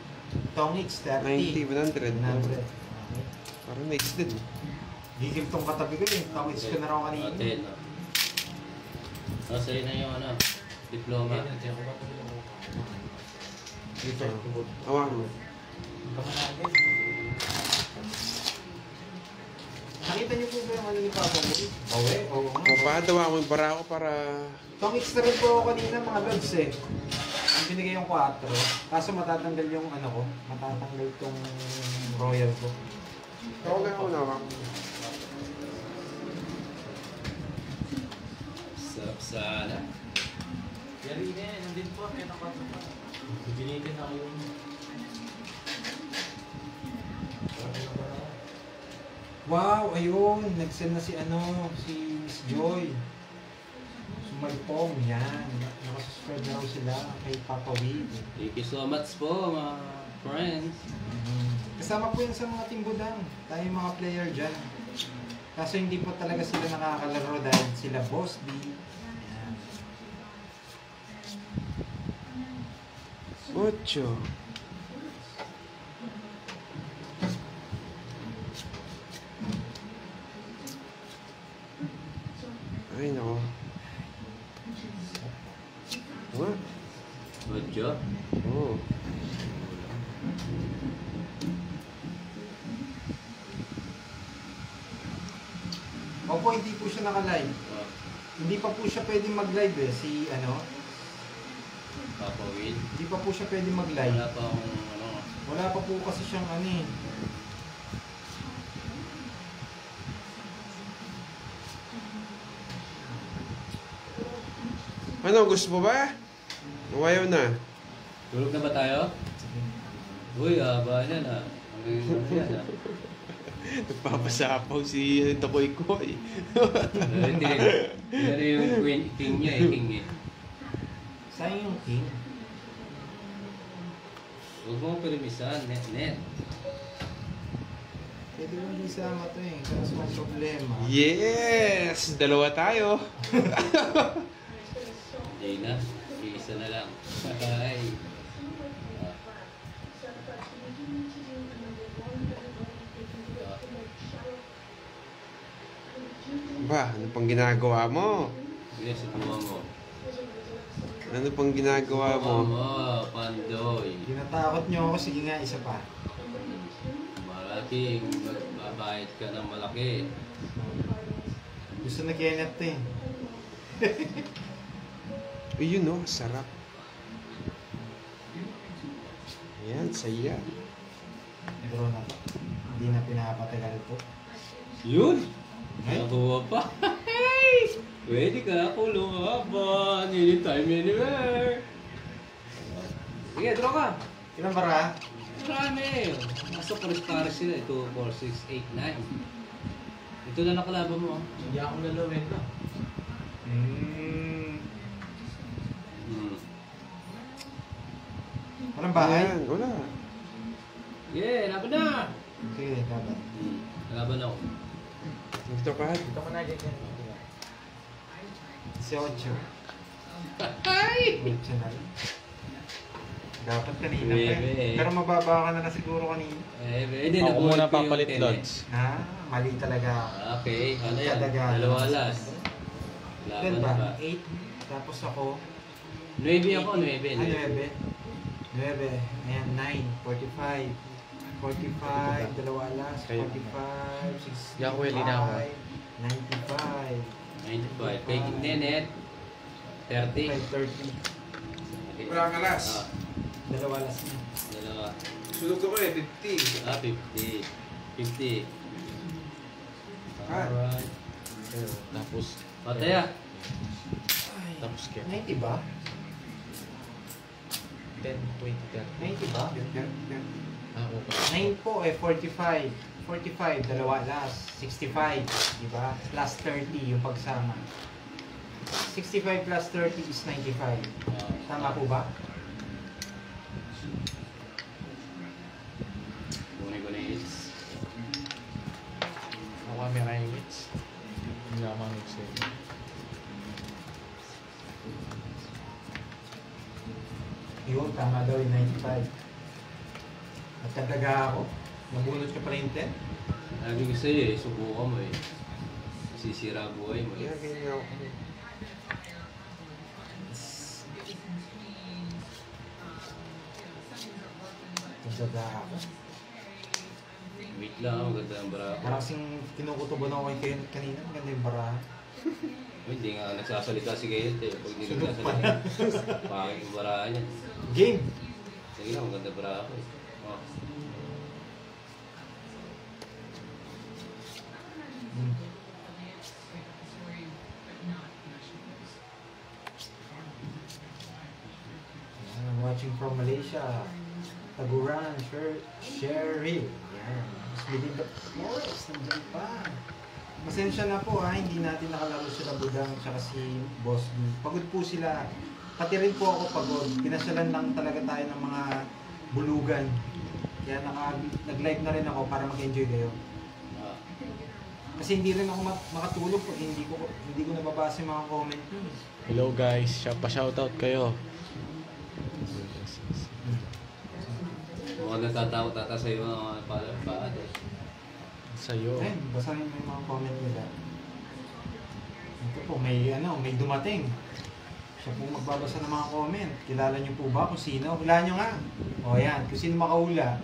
tongits 30. 90, 100. 100. Parang nice din. Gigil tong katabi ko eh. Tongits ko na raw kanina. Atin. Sa'yo na yung ano, diploma. Nandiyan ko ba ito yung Dito. Awang mo. kamanagin? Nakita niyo po ba yung ano ni Papa mo? Okay, oo nga. Mapahadawa mo yung bara ko para... Tongits na rin po ako kanina mga lods eh. Yung binigay yung 4. Kaso matatanggal yung ano ko. Matatanggal tong royal ko. Okay ako na. Sarap sana. Yari na yan. Nandin po. Kaya ng kwarto pa. Ginitin na kayo. Wow, ayun. Nag-send na si ano, si Miss Joy. Sumalpong, yan. Nakasuscribe na raw sila kay Papa Will. Thank you so much po, mga friends. Kasama po yan sa mga timbudang. Tayo yung mga player dyan. Kaso hindi po talaga sila nakakalaro dahil sila Boss B. Ayan. 8. Ay, nako. What? Bodjo. Oh. Opo, hindi po siya naka-live. Oh, Hindi pa po siya pwedeng mag-live eh. Si ano, Papa Will. hindi pa po siya pwedeng mag-live. Wala pa akong ano. Wala pa po kasi siyang ano eh. Ano, gusto mo ba? Ayaw na. Tulog na ba tayo? Uy, haba yan ah. Hanggang ano yan ah. Nagpapasapaw si Takoy Koy. Hindi. Pero yung queen, king niya eh, king eh. Sayang yung king. Huwag mo permisan, net. Pwede mo hindi sama to eh. Kaso may problema. Yes! Dalawa tayo. Hindi na. Isa na lang. Ay. Ba, ano pang ginagawa mo? Sige, subukan mo. Ano pang ginagawa Subukan mo? mo, Pandoy. Ginatakot niyo ako. Sige nga, isa pa. Malaking magbabayad ka ng malaki. Gusto na Kenneth to eh. Ayun no, sarap. Ayan, saya. Draw na to. Hindi na pinapatagal po. Yun! Ay? Nakuha pa. Pwede ka ako lumaban. Anytime, anywhere. Sige, draw ka. Ilan bara? Marami. Nasa pares-pares sila. Ito, 4, 6, 8, 9. Ito na nakalaban mo. Hindi ako lalawin na. Walang bahay? Ayan, wala. Yeah, laban na! Sige, dapat. Laban ako. Dito ka. Ito ka na dyan. 18. Ay! 8 na lang. Dapat kanina pa Bebe. eh. Pero mababa ka na na siguro kanina. Eh, pwede Ako nabuhay muna ko yung papalit, tennis. Lods. Ha? Mali talaga. Okay, ano yan? Kadagahan. Dalawa last. Laban Ilan ba? ba? 8. Tapos ako, 9 ako, 9. 9. 9. Ayan, 9. 45. 45. Dalawa alas. 45. 65. Yaku, hindi na ako. 95. 95. Kay Nenet, 30. 30. Wala ka alas. Ah, Dalawa alas na. dalawa. Sunod ko eh, 50. 50. 50. Ah. Alright. Tapos, Pataya. tapos kaya. 90 ba? 10, 20, 30. 90 ba? Ah, okay. 9 po 45. 45, dalawa alas. 65, di ba? Plus 30 yung pagsama. 65 plus 30 is 95. Tama po ba? Kunin ko na yung hits. Ako kami hits. Hindi ako mix eh. Yun, tama daw yung 95. At nagdaga ako. Nabunot ka pa rin 10. Sabi ko sa'yo eh, subukan mo eh. Sisira buhay mo eh. Kaya ganyan ako. Nagdaga ako. Wait lang, ang ganda ng bara. Parang kasing kinukutubo na ako kay kanina. Maganda yung barahan. Hindi nga nagsasalita si Kayet eh. Pag hindi Sunod pa nagsasalita, pangit yung bara niya. Game! Sige lang, maganda bara ako eh. Oh. I'm watching from Malaysia. Taguran, Cheryl. Yan. Mas bilhin ba? Morris, nandiyan pa. Pasensya na po ha, hindi natin nakalaro sila Budang at si Boss B. Pagod po sila. Pati rin po ako pagod. Pinasyalan lang talaga tayo ng mga bulugan. Kaya nag-live na rin ako para mag-enjoy kayo. Ah. Kasi hindi rin ako makatulog pag hindi ko nababasa yung mga comment nyo. Hello guys, pa-shoutout kayo. Mukhang natatakot ata sa'yo mga paado. Sa'yo. Ayun, basahin mo yung mga comment nila. Ito po, may dumating. Siya po magbabasa ng mga comment. Kilala niyo po ba kung sino? Kilala niyo nga. O yan, kung sino makahula.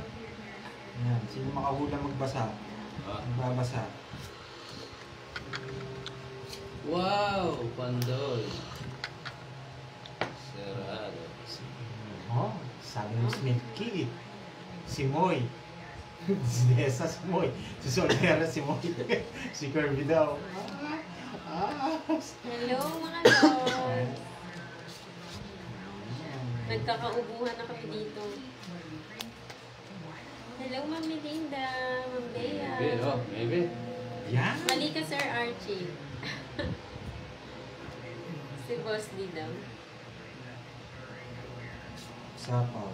Yan, sino makahula magbasa. Ah. Magbabasa. Wow! Pandol. Serrado. Oh, sabi mo Smith Kid. Si Moy. Si Nessa, si Moy. Si Solera, si Moy. Si Kirby daw. Hello mga lord! Nagkakaubuhan na kami dito. Hello Ma'am Melinda, Ma'am Bea. Maybe, oh, maybe. Yan. Mali ka Sir Archie. Si Boss D daw. Sapaw.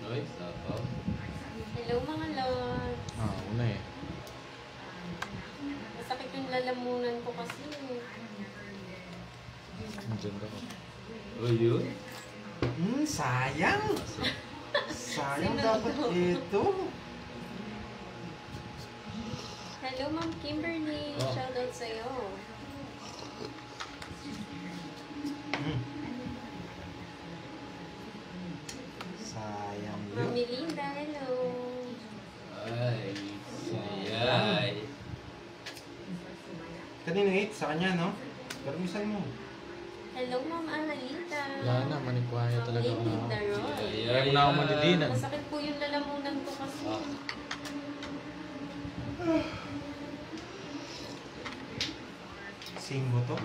Noy, sapaw. Hello mga lord! Ah, una eh. Masakit yung lalamunan ko kasi. Nandiyan ako. Oh, yun? Sayang. Sayang dapat ito. Hello Ma'am Kimberly, Oh. shoutout sa'yo. Sayang Ma'am yun. Melinda, hello. Ay, ay. Kanino 8? Sa kanya, no? Pero minsan mo. Hello Ma'am Analita. Wala na, manikwaya talaga ako na ako. Melinda Roy. Kaya mo na ako madilinan. Masakit po yung lalamunan ko kasi. Ah. Singgo to?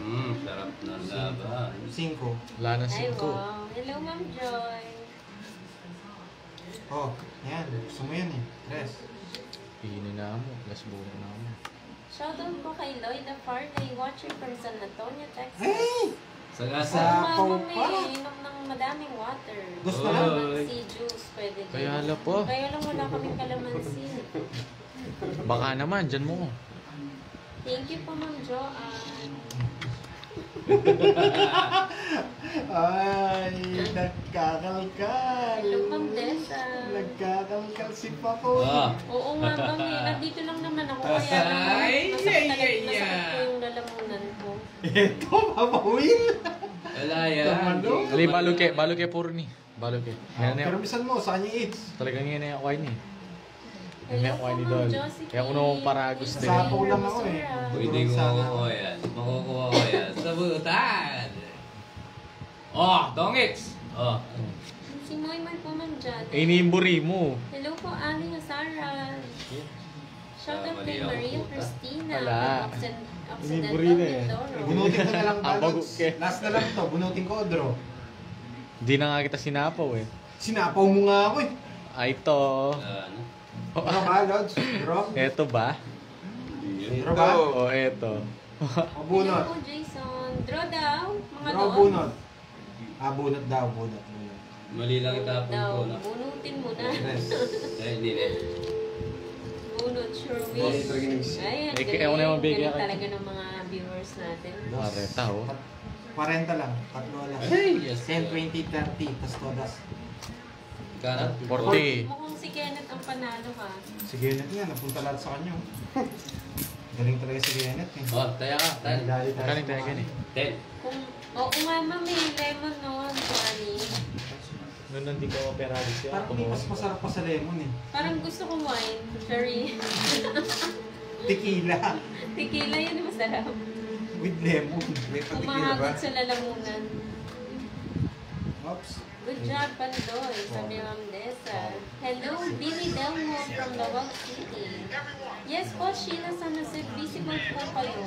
Sarap ng laban. 5. Wala na Ay 5. wow. Hello Ma'am Joy. Oh, yan. Gusto mo yan eh. Tres. Iinin na mo. Plus buo na mo. Shoutout po kay Lloyd Farley, watching from San Antonio, Texas. Hey! Sagasa. Sapaw Mama, pa. inom ng madaming water. Gusto Oh. lang. Calamansi juice, pwede din. Kaya hala po. Kaya lang wala kaming kalamansi. Baka naman, dyan mo. Thank you po Ma'am Joanne. Ay, nagkakalkal. Hello Ma'am Dessa. Nagkakalkal si Papo. Ah. Oo nga Ma'am, nandito lang naman ako. Kaya lang Ay, nasakit ay, ay, po yung lalamunan ko. Ito, Papa Will. Wala yan. Tamalo. Ali, balo ke puro ni. Balo ke. Yan na Pero yun. bisan mo, sa kanya AIDS. Talagang yan na yung wine ni. Yan na Hello yung po, wine ni Ma'am Dol. Josephine. Kaya kuno mong paragos din. Sapo lang ako eh. Pwede ko makukuha yan. Makukuha ko yan. Sabutan! Oh, Dongix! Oh. Si Moy po, Ma'am Jan. Inimburi mo. Hello po, Ani Hasaran. Shoutout kay Mali ako, Maria puta. Christina. Wala. Occidental Biniburi na eh. Mindoro. Bunutin ko na lang Ang bago balance. ke. Last na lang to, bunutin ko, Odro. Di na nga kita sinapaw eh. Sinapaw mo nga ako eh. Ay, ito. Ano? Bro ba, Lods? Bro? Eto ba? Bro ba? O, eto. O bunot? Hello po, Jason. Draw daw. Mga Bro, doon. bunot. Bunot daw, bunot. Mali lang itapon Daw. ko na. Bunutin mo na. Yes. Hindi na. Bunot, sure Boss, wish. talaga nag- Ayan, Eh, kaya ako na yung bigyan galing ka. talaga ng mga viewers natin. Mareta, oh. 40 lang, tatlo lang. Hey, yes. 10, 20, 30, tas todas. Kara? 40. Mukhang si Kenneth ang panalo ha. Si Kenneth nga, napunta lahat sa kanya. Galing talaga si Kenneth eh. Oh, taya ka. Taya. Dali-dali tayo. Kanin tayo ganit. 10. Kung, oo nga ma'am, may lemon noon, Johnny. Noon nandito ako perali siya. Parang may mas masarap pa sa lemon eh. Parang gusto kong wine, Sherry. Tequila Tequila yun ang masarap. with lemon. May patigil na ba? Umahagot sa lalamunan. Oops. Good job, Pandoy, sabi Ma'am Dessa. Hello, Billy Delmo from Lawag City. Yes po, Sheila San Jose, visible po kayo.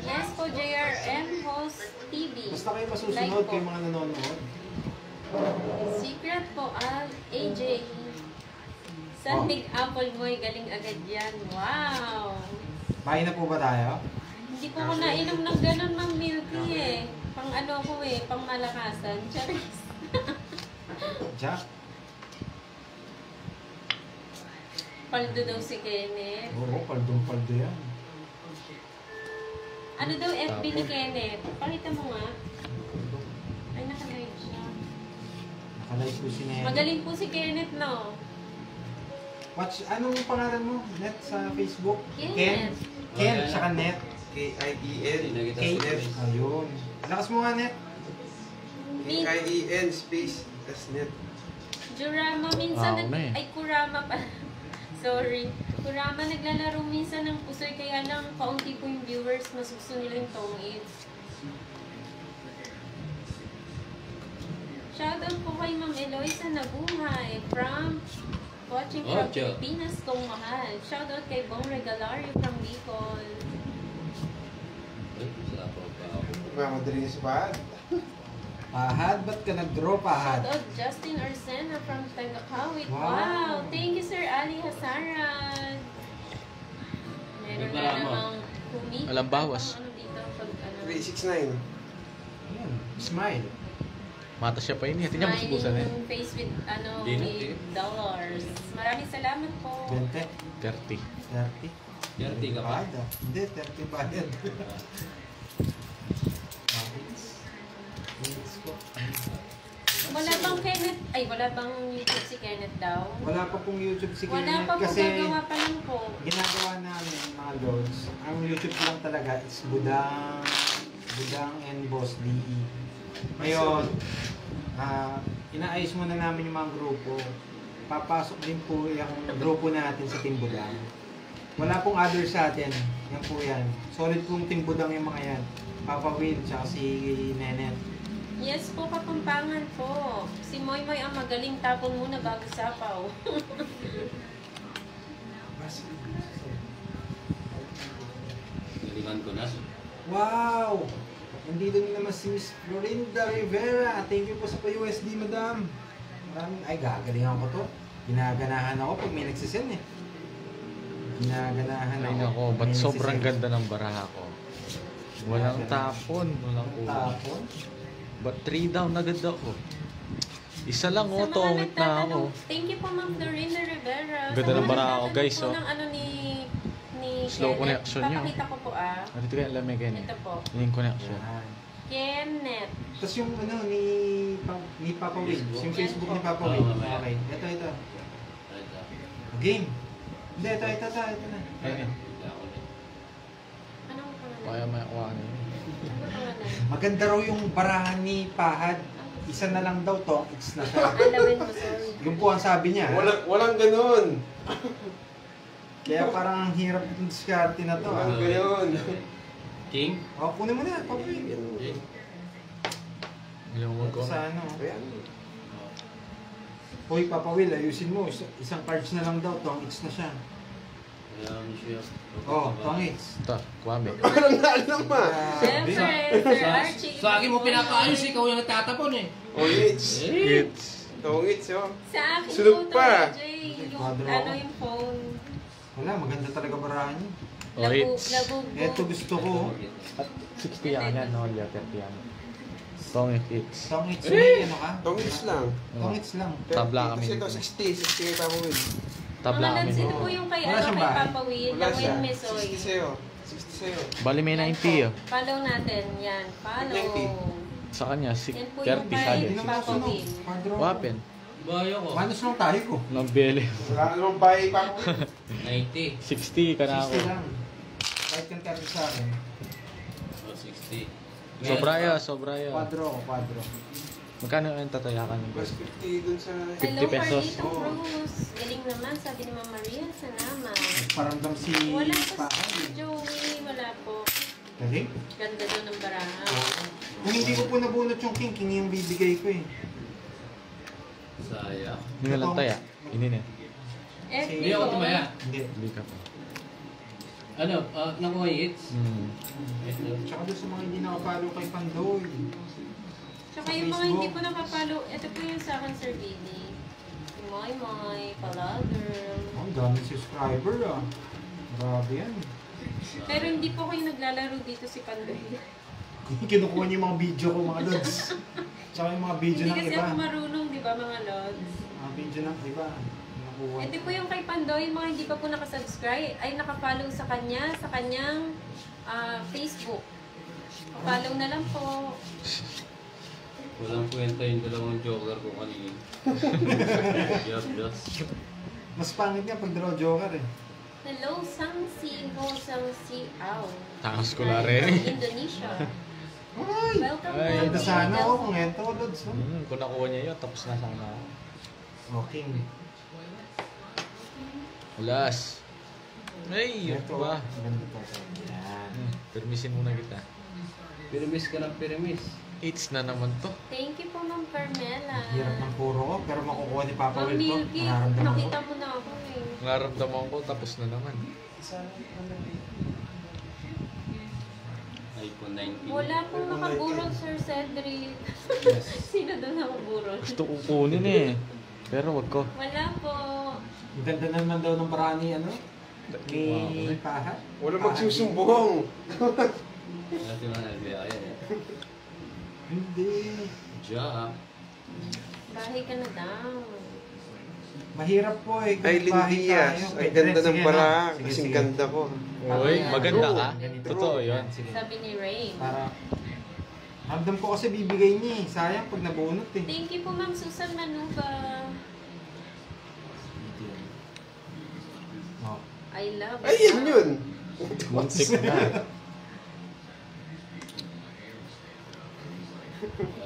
Yes po, JRM Host TV. Basta kayo Like masusunod po. kayo mga nanonood. Secret po, AJ. San Big Apple Moy, galing agad yan. Wow! Bahay na po ba tayo? Hindi po ako nainom ng ganun, Ma'am Milky eh. Pang ano ko eh, pang malakasan. Charis. Jack? Paldo daw si Kenneth. Oo, paldong-paldo yan. Ano daw FB ni Kenneth? Pakita mo nga. Ay, nakalive siya. Nakalive ko si Nene. Magaling po si Kenneth, no? Watch, anong pangalan mo? Net sa Facebook? Kenneth. Ken, tsaka Net. K-I-E-N. Hindi na kita Kate. sulit. Ayun. Lakas mo nga, Net. Meet K-I-E-N space S-net. Jurama minsan Wow, na eh. ay Kurama pa. Sorry. Kurama naglalaro minsan ng pusoy kaya lang kaunti po yung viewers mas gusto nila yung tongits. Shoutout po kay Ma'am Eloisa Nabuhay from watching from Ocho. Pilipinas kong mahal. Shoutout kay Bong Regalario from Bicol. Ay, sapo pa ako. Mamadali sa bahat. Pahad, ba't ka nag-draw, Pahad? Shoutout Justin Arsena from Tagakawit. Wow. Wow. Thank you Sir Ali Hasaran. Meron May na paramo. namang kumita. Walang bawas. Ano dito pag ano. 369. Ayan, smile. Mata siya pa ini. Tingnan mo sa busan eh. Smiling face with ano Di na, with dollars. Maraming salamat po. 20, 30. 30. Dirty ka pa. Pahad ah. Hindi, 30 bayad. Wala bang Kenneth? Ay, wala bang YouTube si Kenneth daw? Wala pa pong YouTube si Wala Kenneth pa po, kasi gagawa pa lang po. ginagawa namin mga loads. Ang YouTube ko lang talaga is Budang and Boss DE. Ngayon, inaayos muna namin yung mga grupo. Papasok din po yung grupo natin sa Team Budang. Wala pong other sa atin. Yan po yan. Solid pong Team Budang yung mga yan. Papa Will, tsaka si Nenet. Yes po, Kapampangan po. Si Moy Moy ang magaling tapon muna bago sapaw. Galingan ko na. Wow! Nandito din naman si Miss Florinda Rivera. Thank you po sa pa-USD, madam. Maraming, ay gagalingan ko to. Ginaganahan ako pag may nagsisend eh. Ginaganahan Ay ako. nako, ba't sobrang ganda ng baraha ko? Walang tapon, walang kulang. Tapon? Ba't 3 down agad ako? Isa lang Sa oh, mga tongit na ako. nagtatanong, thank you po Ma'am Florinda Rivera. Ganda Sa ng mga bara ako, nagtatanong guys, po oh. ng ano ni Slow Kenneth. connection niyo. Papakita ko po ah. Dito kaya lamig yan eh. Ito po. Yun yung connection. Yan. Kenneth. Tapos yung ano ni Papa Will, Facebook. yung Facebook ni Papa Oo, Will. mamaya. Okay, ito. Ito. Game. Hindi, ito na. Ayun eh. Anong pangalan? Kaya may kuha na yun. Maganda raw yung barahan ni Pahad. Isa na lang daw to, it's na siya. Alawin mo, sorry. Yung po ang sabi niya. Walang ganun. Kaya parang ang hirap yung diskarte na to. Walang ganun. King? O, kunin mo na, papi. Yung ko. Sa ano. Ayan. Hoy, Papa Will, ayusin mo. Isang cards na lang daw, tong X na siya. Ayan siya. Oh, tong X. Ito, kuwame. Walang naalam ma. Siyempre, Sir Archie. Sa akin mo pinapaayos, ikaw yung nagtatapon eh. Ongits. It's Tongits, oh. Sa akin Sunog po, pa. Yung, Kwadro ano ako. yung phone. Wala, maganda talaga barahan niya. Oh, it's Labog. Ito gusto ko. 60 yan yan, no? Liya, 30 yan. Tong it's. Tong X, may ano ka? Tongits lang. Tong X lang. Tabla kami Kasi ito, dito. 60 kay Papa Will. Tabla Mga kami. Lods, ito dito. po yung kay, Wala siyang kay bahay? Papa Will, Wala siya. Lawin Mesoy. 60 sa'yo. 60 sa'yo. Bali may 90 ah. Follow natin, yan. Follow. 90. Sa kanya, Yan po 30 yung kay sali. Hindi naman Papa sunog. Will. Quadro. Wapen. Bayo ko. Manos lang tayo ko. Nambele. Wala namang bahay Papa Will. 90. 60 ka na ako. 60 lang. Kahit kang carry sa akin. So, 60. Sobra ya. Quadro ako, quadro. Magkano yung tatayakan yung Plus 50 dun sa... 50 Hello, pesos. Carlito Cruz. Galing naman, sabi ni Ma'am Maria. Salamat. Paramdam si Wala po Pahad. si Joey. Wala po. Galing. Ganda doon ng baraha. Kung hindi ko po nabunot yung king yung bibigay ko eh. Sayang. Hindi nga lang taya. Ininin. FB Hindi ako ko. tumaya. Hindi. Hindi ka pa. Ano, nakuha yung hits? Tsaka doon sa mga hindi nakapalo kay Pandoy. Tsaka yung mga hindi ko nakapalo, ito po yung sa akin, Sir Billy. Si Moy Moy, Palagirl. Oh, ang daming subscriber ah. Grabe yan. Pero hindi po kayo naglalaro dito si Pandoy. Kinukuha niyo yung mga video ko mga lods. Tsaka yung mga video Hindi ng kasi iba. ako marunong, di ba mga lods? Mga video ng iba. Kinukuha. Ito po yung kay Pandoy, mga hindi pa po nakasubscribe, ay nakafollow sa kanya, sa kanyang Facebook. Follow na lang po. Walang kwenta yung dalawang joker ko kanina. Yes. Mas pangit nga pag draw joker eh. Hello, Sangsi Ho Sangsi Ao. Takas ko la rin. Indonesia. Ay! Welcome Ay, po. Ganda sana ako kung ito lods. No? Kung nakuha niya yun, tapos na sana ako. Okay. Ulas. Ay, yun Ito ba? Ganda to. Yan. Permisin muna kita. Pirimis ka ng pirimis. It's na naman to. Thank you po, Ma'am Carmela. Hirap ng puro ko, pero makukuha ni Papa Ma'am Will to. Milky, Nararamdaman ko. nakita mo na ako eh. Naramdaman ko, tapos na naman. iPhone 19. Wala pong nakaburol, Sir Cedric. Yes. Sino doon nakaburol? Gusto ko kunin eh. Pero wag ko. Wala po. Ang ganda naman daw ng parani, ano? Wow. Ni Pahad. Wala magsusumbong. Dati mga nalbiya yan eh. Hindi. Jack. Bahay ka na daw. Mahirap po eh. Ay, Lindias. Ay, ganda ng bara. Kasing ganda ko. Uy, maganda ka. Ganito. Totoo yun. Sige. Sabi ni Rain. Para ramdam ko kasi bibigay niya eh. Sayang pag nabunot eh. Thank you po, Ma'am Susan Manuba. Oh. I love Ay, yun yun. Muntik na.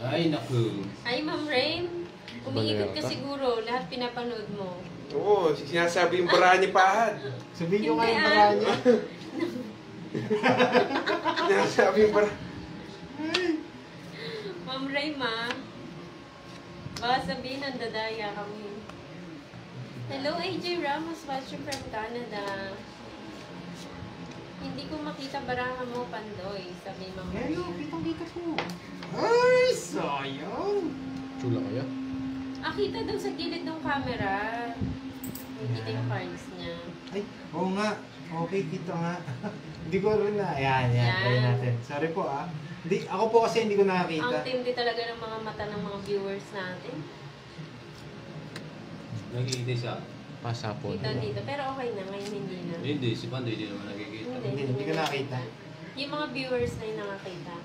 Ay, naku. Ay, Ma'am Rain. Umiikot ka Balerta. siguro. Lahat pinapanood mo. Oo, sinasabi yung bara ni Pahad. Sabihin nyo Hindi, kayo bara niya. Sinasabi yung bara. Ma'am Rain, ma. Baka sabihin ang dadaya kami. Hello, AJ Ramos watching from Canada. Hindi ko makita baraha mo, Pandoy. Sabi ni Ma'am Rain. Hello, kitang-kita ko. Ay, sayang. Chula kaya? Kita daw sa gilid ng camera. Nakikita yung cards niya. Ay, oo nga. Okay, kita nga. Hindi ko rin na. Ayan, Yan. try natin. Sorry po ah. Hindi, ako po kasi hindi ko Ang nakakita. tindi talaga ng mga mata ng mga viewers natin. Nakikita siya. Pasapon. Kita dito. Pero okay na, ngayon hindi na. Hindi, si Pandoy hindi naman nakikita. Hindi ko nakita. Yung mga viewers na yung nakakita.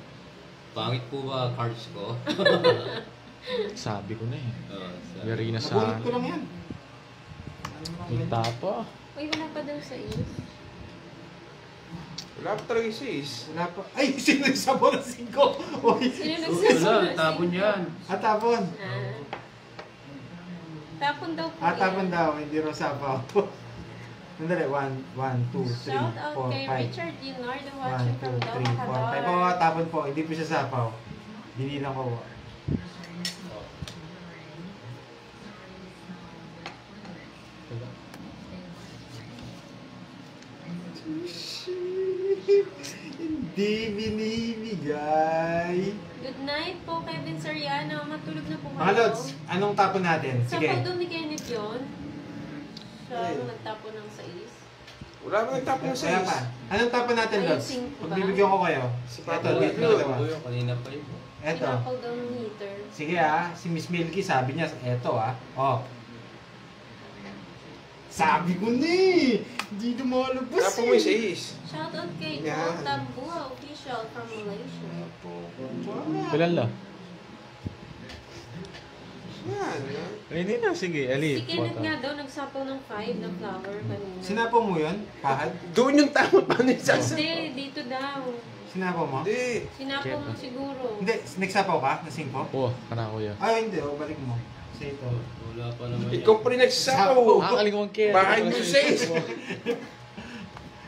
Pangit po ba cards ko? Sabi ko na eh. Very Yari na Nabunot sa ko lang yan. Ano mo lang May yan? tapa. Uy, wala pa daw sa iyo. Wala pa talaga yung 6. Wala pa. Ay, sino yung sabaw ng 5? Uy, Sino Wala, nagsasabi? tapon yan. tapon. Tapon daw po Tapon yan. daw, hindi raw sabaw. Nandali, 1, 2, 3, 4, 5. Shout out kay Richard Leonardo 1, watching 2, from 3, 4, 5. Doha, Oo, tapon po. Hindi po siya sapaw. Binilang ko po. Hindi binibigay. Good night po, Kevin Soriano. Matulog na po kayo. Mga Lods, anong tapon natin? Sa Sige. pagdo ni Kenneth yun, siya ang nagtapon ng 6. Wala pa nagtapon ng Kaya pa. 6. Anong tapon natin, Ay, Lods? cinco ba? Pagbibigyan ko kayo. Ito, dito na dalawa. Kanina pa yun. Ito. Pinapaw daw ng heater. Sige si Miss Milky sabi niya, eto Oh. Sabi ko na eh! Hindi na malabas Wala pa mo yung 6. Shout out kay Yan. Paul Tambuha, official from Malaysia. Kailan la? Yan. Hindi na, sige. Si Ali, Kenneth nga daw nagsapaw ng 5 na flower kanina. Sinapo mo yun? Pahad? Doon yung tama pa ni Sasa. Hindi, dito daw. Sinapo mo? Hindi. Sinapaw mo siguro. Hindi, nagsapaw ka? Na 5? Oo, kana kuya. Ay, hindi. Balik mo. Sa ito. Wala pa naman Ikaw pa rin nagsasaw. Nakakalimang kaya. Bahay mo 6.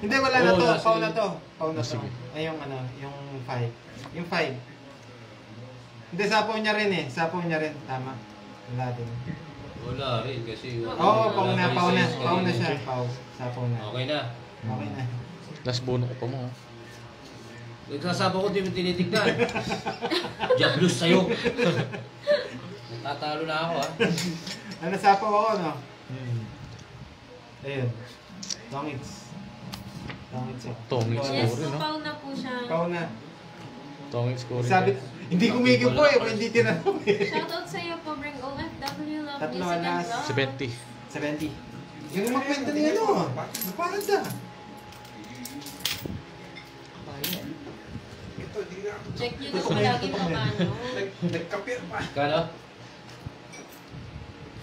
Hindi, wala na to. Oo, Pau sige. na to. Pau na to. Sige. Ay, yung yung 5. Yung 5. Hindi, sapaw niya rin eh. Sapaw niya rin. Tama. Wala din. Wala rin kasi... Oo, pau na. Pau na. Size Pau na kanina. siya. Pau. Sapaw na. Okay na. Okay na. Last bono ko pa mo. Nagsasaba ko, di mo tinitignan. Diablos sa'yo. Natatalo na ako, ha? Ano, sapaw ako, no? Ayun. Tongits. Tongits ako. Tongits Pau na. Yes, Sorry, no? sapaw na po siya. Pau na. Tongit score. Sabi, hindi kumigil po eh, kung hindi tinanong eh. Shout out sa iyo po, bring OFW love Tatlo, music and alas. love. 70. 70. Yung naman kwento niya, no? Naparad na. Ito, di na ako. Check nyo daw palagi magkano. Nagkapir pa. Kano?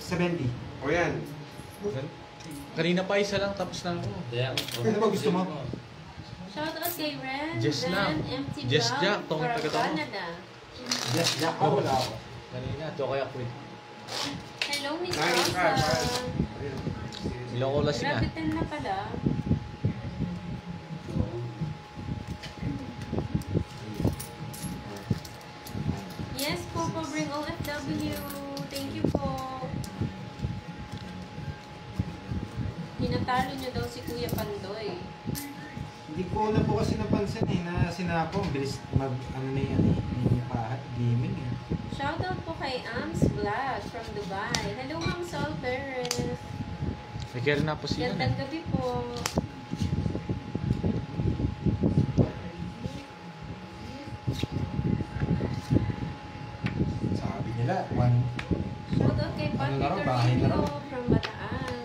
70. O yan. Kanina pa isa lang, tapos na ako. Kaya, Ano ba gusto mo? Shout out kay Ren, Just Ren, lang. MT Just Vlog Jack, tong from taga-tao. Canada. Yes, Jack. Oh, wala ako. Kanina, ito kaya quit. Hello, Miss Nine ka, Rosa. Ilang ko lasing ah. Grabe 10 na pala. Yes po, bring OFW. Thank you po. Hinatalo niyo daw si Kuya Pandoy. Hindi ko na po kasi napansin eh, na sinapo. Ang bilis mag, ano na yan eh, yung pahat, gaming eh. Shoutout po kay Ams Black from Dubai. Hello, Ma'am Sol Perez. May kaya rin na po siya. Gandang gabi po. Sabi nila, one. Shoutout kay Ano Patrick na raw, bahay na raw. Carrillo from Bataan.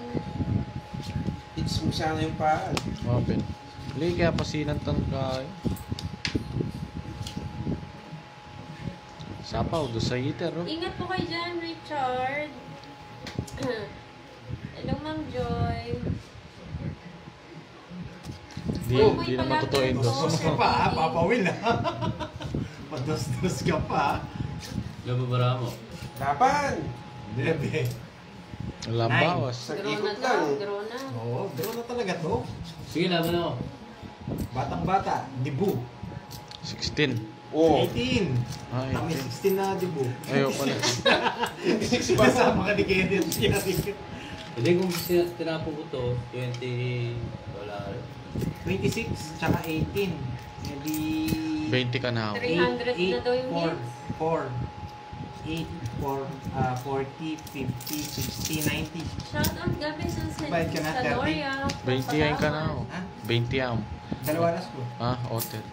It's mo sana yung paan. Open. Hindi, kaya pasinan tan kayo. Sapaw, do sa heater, oh. Ingat po kayo dyan, Richard. Hello, Ma'am Joy. Di naman totoo yung dos. Dos ka pa ha, Papa Will ha. Pados-dos ka pa. Lababara mo. Laban! Debe. Walang Nine. bawas. Sa Grona ikot daw, lang. grona. Oo, doon na talaga to. Sige, laban ako. Batang-bata, dibu. 16. Oo. 18. Ah, Kami 18. 16 na dibu. Ayaw pala. Kasama ka ni Kenneth. Hindi kung tinapo ko to, 20... Wala rin. 26, tsaka 18. Maybe... 20 ka na ako. 300 na daw yung hits. 4, 8, 4, 40, 50, 60, 90. Shoutout Gabi sa Bayad ka na, Saloria. 20 yan ka na ako. Ha? 20 am. Dalawa alas ko. Ah, otet.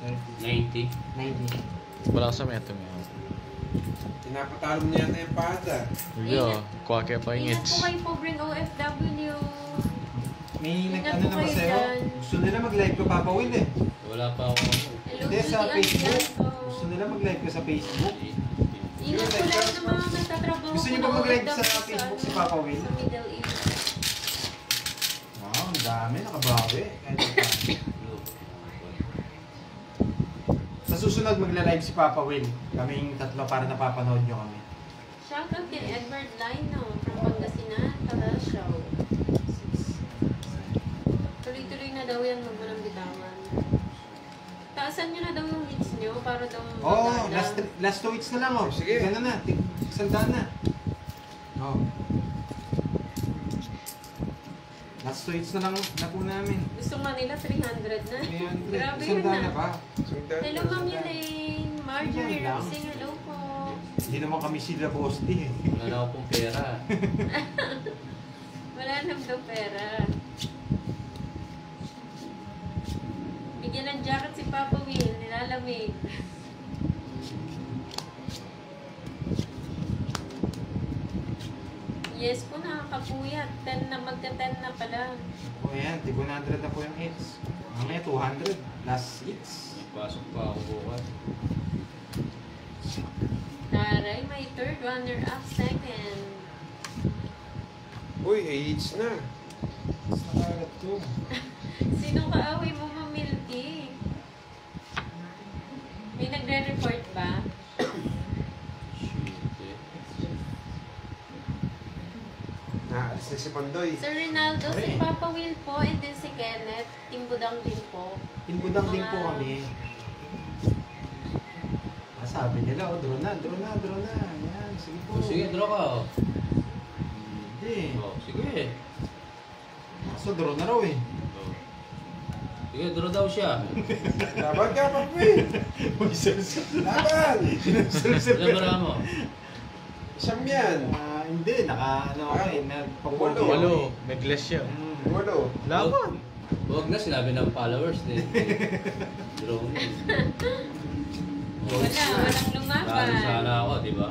90. 90. Wala sa meto mo. Tinapatalo mo niya yung pada. Yo, kuha kaya pa Ingat ingits. po kayo po, bring OFW. May Ingat nag-ano po na ba kayo sa'yo? dyan. Gusto nila mag-live ko Papa Will eh. Wala pa ako. Hello, Hindi, sa Judy Facebook. Alciazo. Gusto nila mag-live ko sa Facebook. Ingat po lahat ng mga nagtatrabaho Gusto po niyo ng ba mag-live sa OFW Facebook si Papa Will? Sa Middle East. Wow, ang dami. Nakabawi. Kahit pa. susunod magla-live si Papa Will. Kaming tatlo para napapanood nyo kami. Shoutout kay Edward Lino from Pangasinan, Talasyaw. Tuloy-tuloy na daw yan, huwag mo nang bitawan. Taasan nyo na daw yung hits nyo para daw Oo, maganda. last 2 weeks na lang oh. Sige. Gano'n na, sandaan na. Oh. Last 2 weeks na lang na po namin. Gusto nga nila 300 na. Grabe yun Sandaan na na. ba? Sundaan. Hello, Ma'am Elaine. Marjorie Sandaan lang. Roxy, hello po. Hindi naman kami sila Bosti eh. Wala na ako pong pera. Wala nang daw pera. Bigyan ng jacket si Papa Will, nilalamig. Yes po, nakakapuyat. 10 na, magka-10 na pala. O yan, 100 na po yung hits. Mamaya 200. Last hits. Pasok pa ako bukas. Taray, may third runner-up second. Uy, hits na. Nakagat ko. Sino kaaway mo, Ma'am Milky? May nagre-report ba? Shit eh. Naalis na si Pandoy. Sir Rinaldo, si Papa Will po, and then si Kenneth, timbudang din po. Inbudang din po kami. Sabi nila, oh, draw na. Yan, sige po. Oh, sige, draw ka oh. Hindi. Oh, sige. So, draw na raw eh. Oh. Sige, draw daw siya. Laban ka, Papi! Uy, salsal. Laban! Ilan ba mo? Isang yan. Hindi, ano ako eh. Nagpapulo. Walo. Nag-less siya. Walo. Laban! Huwag na, sinabi ng followers din. Draw na. Walang lumaban. Lalo sana ako, di ba?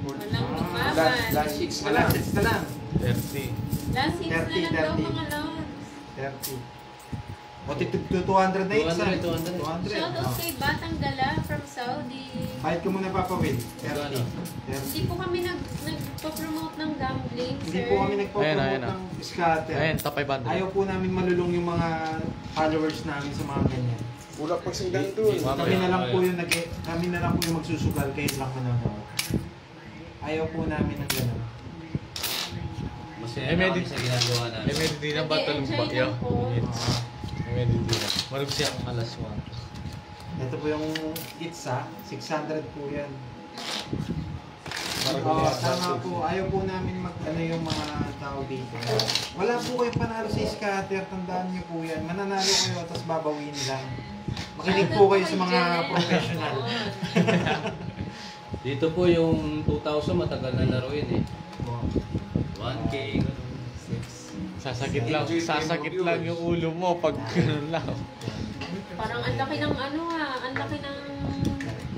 Walang lumaban. Last hits na Wala, lang. hits na lang. 30. Last hits na 30, lang daw 30. mga lods. 30. O, 200 na hits. 200. 200. Shoutout kay Batang Gala from Saudi. Bayad ko muna papawin. 30. Ano? 30. Hindi po kami nagpo-promote ng gambling, sir. Hindi po kami nagpo-promote Ayun, ng scatter. Ayun, top 500. Ayaw po namin malulong yung mga followers namin sa mga ganyan. Wala pang singdan doon. Kami na lang po yung kami na lang po yung magsusugal, kayo lang manonood. Ayaw po namin ng gano'n. Masaya Eh, na medyo- kami sa ginagawa May namin. medyo na ba ito ng Nag-e-enjoy bagyo? lang po. May medyo na. Marag siya ang alas 1. Ito po yung hits ha, 600 po yan. Parang Oo, yes, tama yes, po. Ayaw po namin ano yung mga tao dito. Wala po kayong panalo sa scatter, tandaan niyo po yan. Mananalo kayo, tapos babawin lang. Makinig po kayo sa mga professional. Dito po yung 2,000 matagal na laro yun eh. 1K. Sasakit lang yung ulo mo pag ganun lang. Parang ang laki ng ang laki ng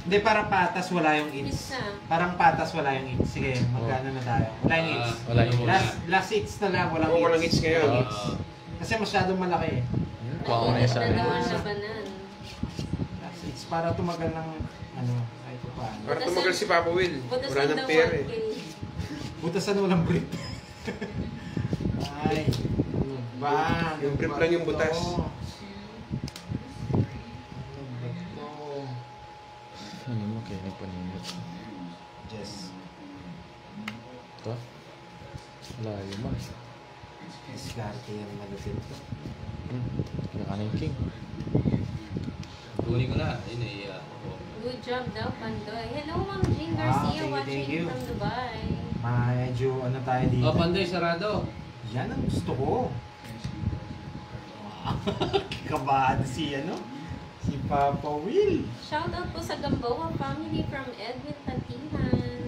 Hindi, para patas wala yung hits. isa. Parang patas wala yung hits. Sige, magkano na tayo? Wala yung hits. Wala yung hits. Last hits na lang, walang Oo, hits. walang hits ngayon. Kasi masyadong malaki eh. Kuha ko na isa. Na daw ang labanan. Last hits para tumagal ng kahit pa paano. Para tumagal si Papa Will. Butas Wala ng nang pera eh. 1K. Butasan walang brief. Ay, ba? Yung brief lang yung butas. Ano mo kaya nagpanimot? Yes. Ito? Layo mo. Diskarte yan malupit. Kaya ka na yung king. Kunin ko na. Yun eh. Good job daw, Pandoy. Hello, Ma'am Jean Wow, Garcia thank watching you. from Dubai. Medyo ano tayo dito. Oh, Pandoy, sarado. Yan ang gusto ko. Kabahad si si Papa Will. Shoutout po sa Gamboa family from Edwin Tatihan.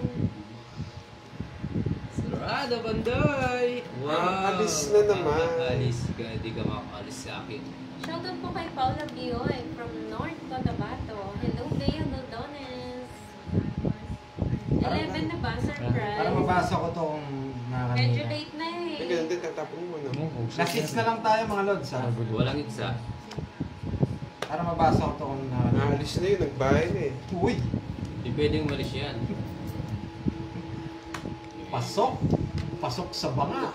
Sarado, Pandoy! Wow! Alis na naman. Alis ka. Di ka makakalis sa akin. Shoutout po kay Paula Bioy from North Cotabato. Hello, Bea Doldones. 11 na ba? Surprise. Para mabasa ko tong Medyo nakanina. late na Eh, eh. ganun din, tatapon mo na. Last hits na lang tayo mga lods ha. Walang itsa. Para mabasa ko tong nakanina. Naalis na yun, nagbahay na eh. Uy! Di pwedeng malis yan. Pasok! pasok sa banga.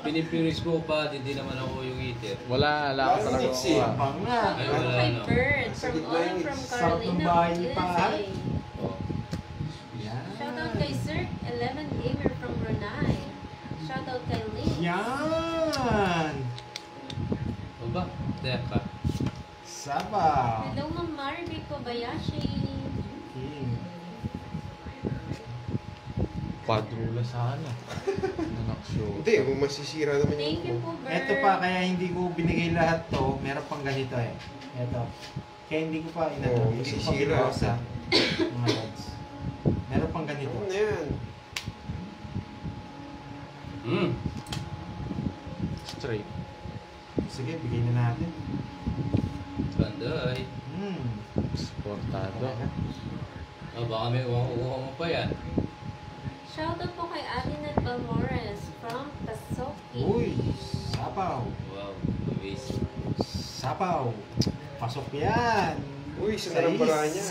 Pinipiris ko pa, hindi naman ako yung eater. Wala ako talaga Mix ako. eh. Banga. Ay, Hello wala kay na. Bert Sa from gitna all yun, from sarap ng Carolina, bahay ni Pa, ha? USA. Oh. Yan. Shoutout kay Sir 11 Gamer from Brunei. Shoutout kay Link. Yan. O ba? Depa. Sabaw. Hello Ma'am Maribel Kobayashi. King. Padrula sana. Nanak show. Hindi, masisira naman Thank you po, Bert. Ito pa, kaya hindi ko binigay lahat to. Meron pang ganito eh. Ito. Kaya hindi ko pa Oo, hindi ko pa masisira. binasa. Mga lads. Meron pang ganito. Ano na yan? Straight. Sige, bigay na natin. Banday. Sportado. O baka may uwang mo pa yan. Shoutout po kay Alinat Balmores from Pasoki. Uy, sapaw. Wow, amazing. Sapaw. Pasok yan. Uy, isa na lang paraan niya.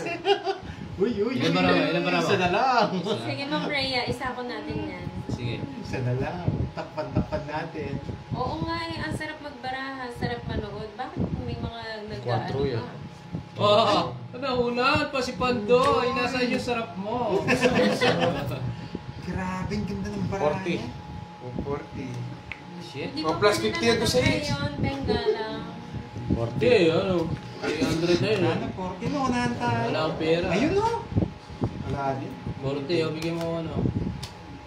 Uy. Ilan ba naman? Ilan ba naman? Isa na lang. Sige Ma'am Rhea, isa ko natin yan. Sige. Isa na lang. Takpan natin. Oo nga eh, ang sarap magbaraha, sarap manood. Bakit may mga Quattro nag-ano yan. pa? Oh, nahulaan pa si Pandoy. Nasaan yung sarap mo? Grabe, ang ganda ng baraan 40. niya. 40. Shit. Di Oh, ba plus pwede 50 yan to sa naman age. ngayon, Bengala? 40, ano? 300 na yun. Ano, 40 na, unahan tayo. Wala akong pera. Ayun no. Wala din. 40, o bigyan mo ano?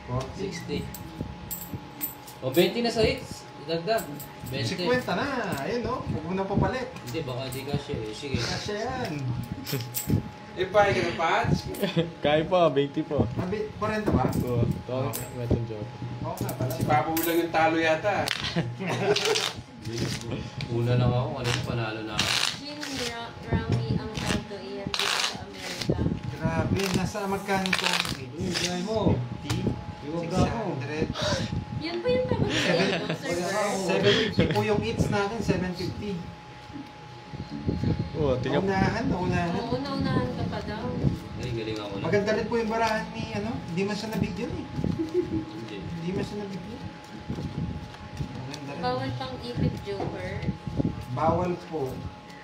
40. 60. O 20 na sa hits. Dagdag. 20. 50 na. Ayun no. Huwag mo na papalit. Hindi, baka hindi kasya eh. Sige. Kasya yan. Eh, pahay ka na, Pats? Kaya pa, 20 po. 40 ba? Oo. Ito, metong joke. Oo nga pala. Si Papa mo lang yung talo yata. Una lang ako. Kanina panalo na ako. Jin Rami ang auto iyan dito sa Amerika. Grabe, nasa magkano to? Bigay mo. 50, Iwag ka ako. 600. Yun po yung pag-ibig no, Sir Bert? 750 po yung hits natin, 750. Oo, tingnan po. Naunahan. Oo, naunahan ka pa daw. Ay, galing ako na. Maganda rin po yung barahan ni, hindi man siya nabigyan eh. Hindi. Hindi man siya nabigyan. Maganda rin. Bawal pang ipit joker. Bawal po.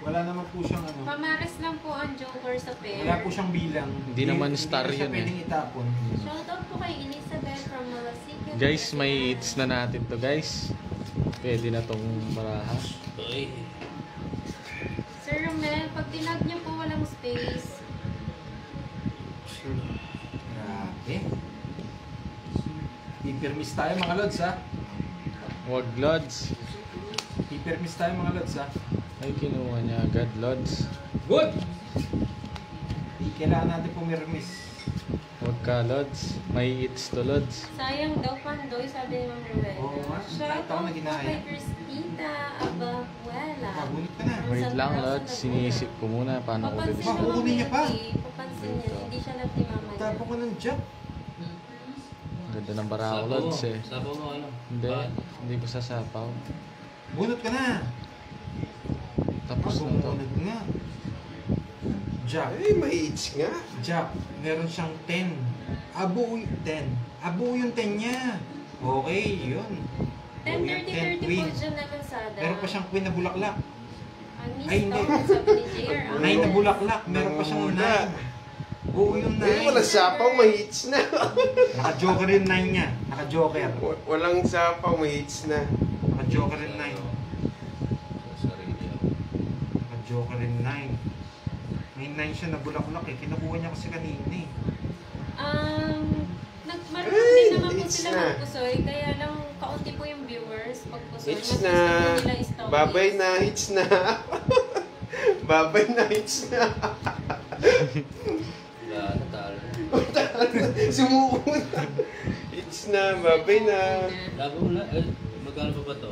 Wala naman po siyang Pamaris lang po ang joker sa pair. Wala po siyang bilang. Hindi naman star Hindi na siya yun eh. pwedeng itapon. Shoutout po kay Elizabeth from Malasica. Guys, may hits na natin to guys. Pwede na tong baraha. Ay. Sir Romel, pag tinag niyo po walang space. Grabe. Pipirmis tayo mga lods ha. Wag Lods. Pipirmis tayo mga lods ha. Ay, kinuha niya agad Lods. Good! Di kailangan natin pumirmis. Wag ka Lods. May hits to Lods. Sayang daw Pandoy, sabi ni Ma'am Rowena. Oo nga, kahit ako Shoutout po naginaya. kay Christita Abahuela. Mabunot ka na. Wait lang Lods. Sinisip ko muna paano ko Papansin bibigyan. naman Kukunin niya pa. Papansin niya, hindi siya love ni Mama niya. Tapo ko ng jack. Ganda ng baraha ko Lods eh. Sabaw mo ano? Hindi. Bakit? Hindi ko sasapaw. Bunot ka na. Tapos na to. Bunot nga. Jack. Eh, may age nga. Jack. Meron siyang 10. Abo yung 10. Abo yung 10 niya. Okay, yun. 10:30 po Queen. dyan na Lazada. Meron pa siyang queen na bulaklak. Anis Ay, hindi. daw, sabi ni JR. 9 na bulaklak. Meron pa siyang 9. Buo yung 9. Eh, wala sapaw, may hits na. Naka-joker yung 9 niya. Naka-joker. Walang sapaw, may hits na. Naka-joker yung 9. Sa sarili ako. Naka-joker yung 9. May 9 siya na bulaklak eh. Kinukuha niya kasi kanina eh. Marunong din naman po It's sila na. magpusoy, kaya lang kaunti po yung viewers pag pusoy. Hits Mas na. gusto po nila stories. Babay na, hits na. Babay na, hits na. Wala, natalo na. Sumuko na. Hits na, babay na. Labo mo na. Eh, magkano pa ba to?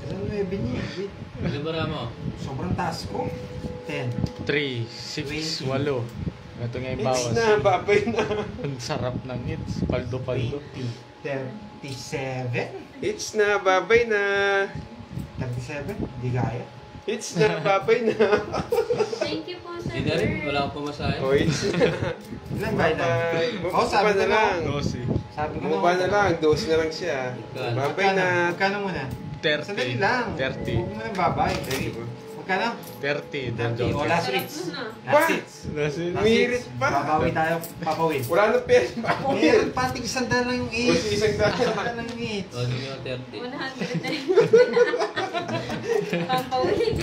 Ano 9 niya? Wait. Ilan ba mo? Sobrang taas ko. 10. 3, 6, 8. Ito nga yung Hits bawas. na, babay na. Ang sarap ng hits. Paldo-paldo. 37. Hits na, babay na. 37? Di kaya. It's na, babay na. Thank you po, sir. Hindi na rin, wala akong pamasahe. Oh, it's na. Ilan ba na? Bye. Oo, sabi Bumaba ko na lang. Dosi. Sabi ko Bumaba na lang. Dose na lang siya. Babay na. Magkano muna? 30. Sandali lang. 30. Huwag mo nang babay. Ay, diba? Magkano? 30. Don 30. O, Joker. last Sarap hits. nun ah. Last hits. Last hits. Last Umirit hits. pa. Babawi tayo, papawin. Wala nang pera. Babay. Meron pa, tig isang daan lang yung O, hits. si isang daan. Isang daan lang yung hits. O, hindi mo 30. 100 na. Pampawin.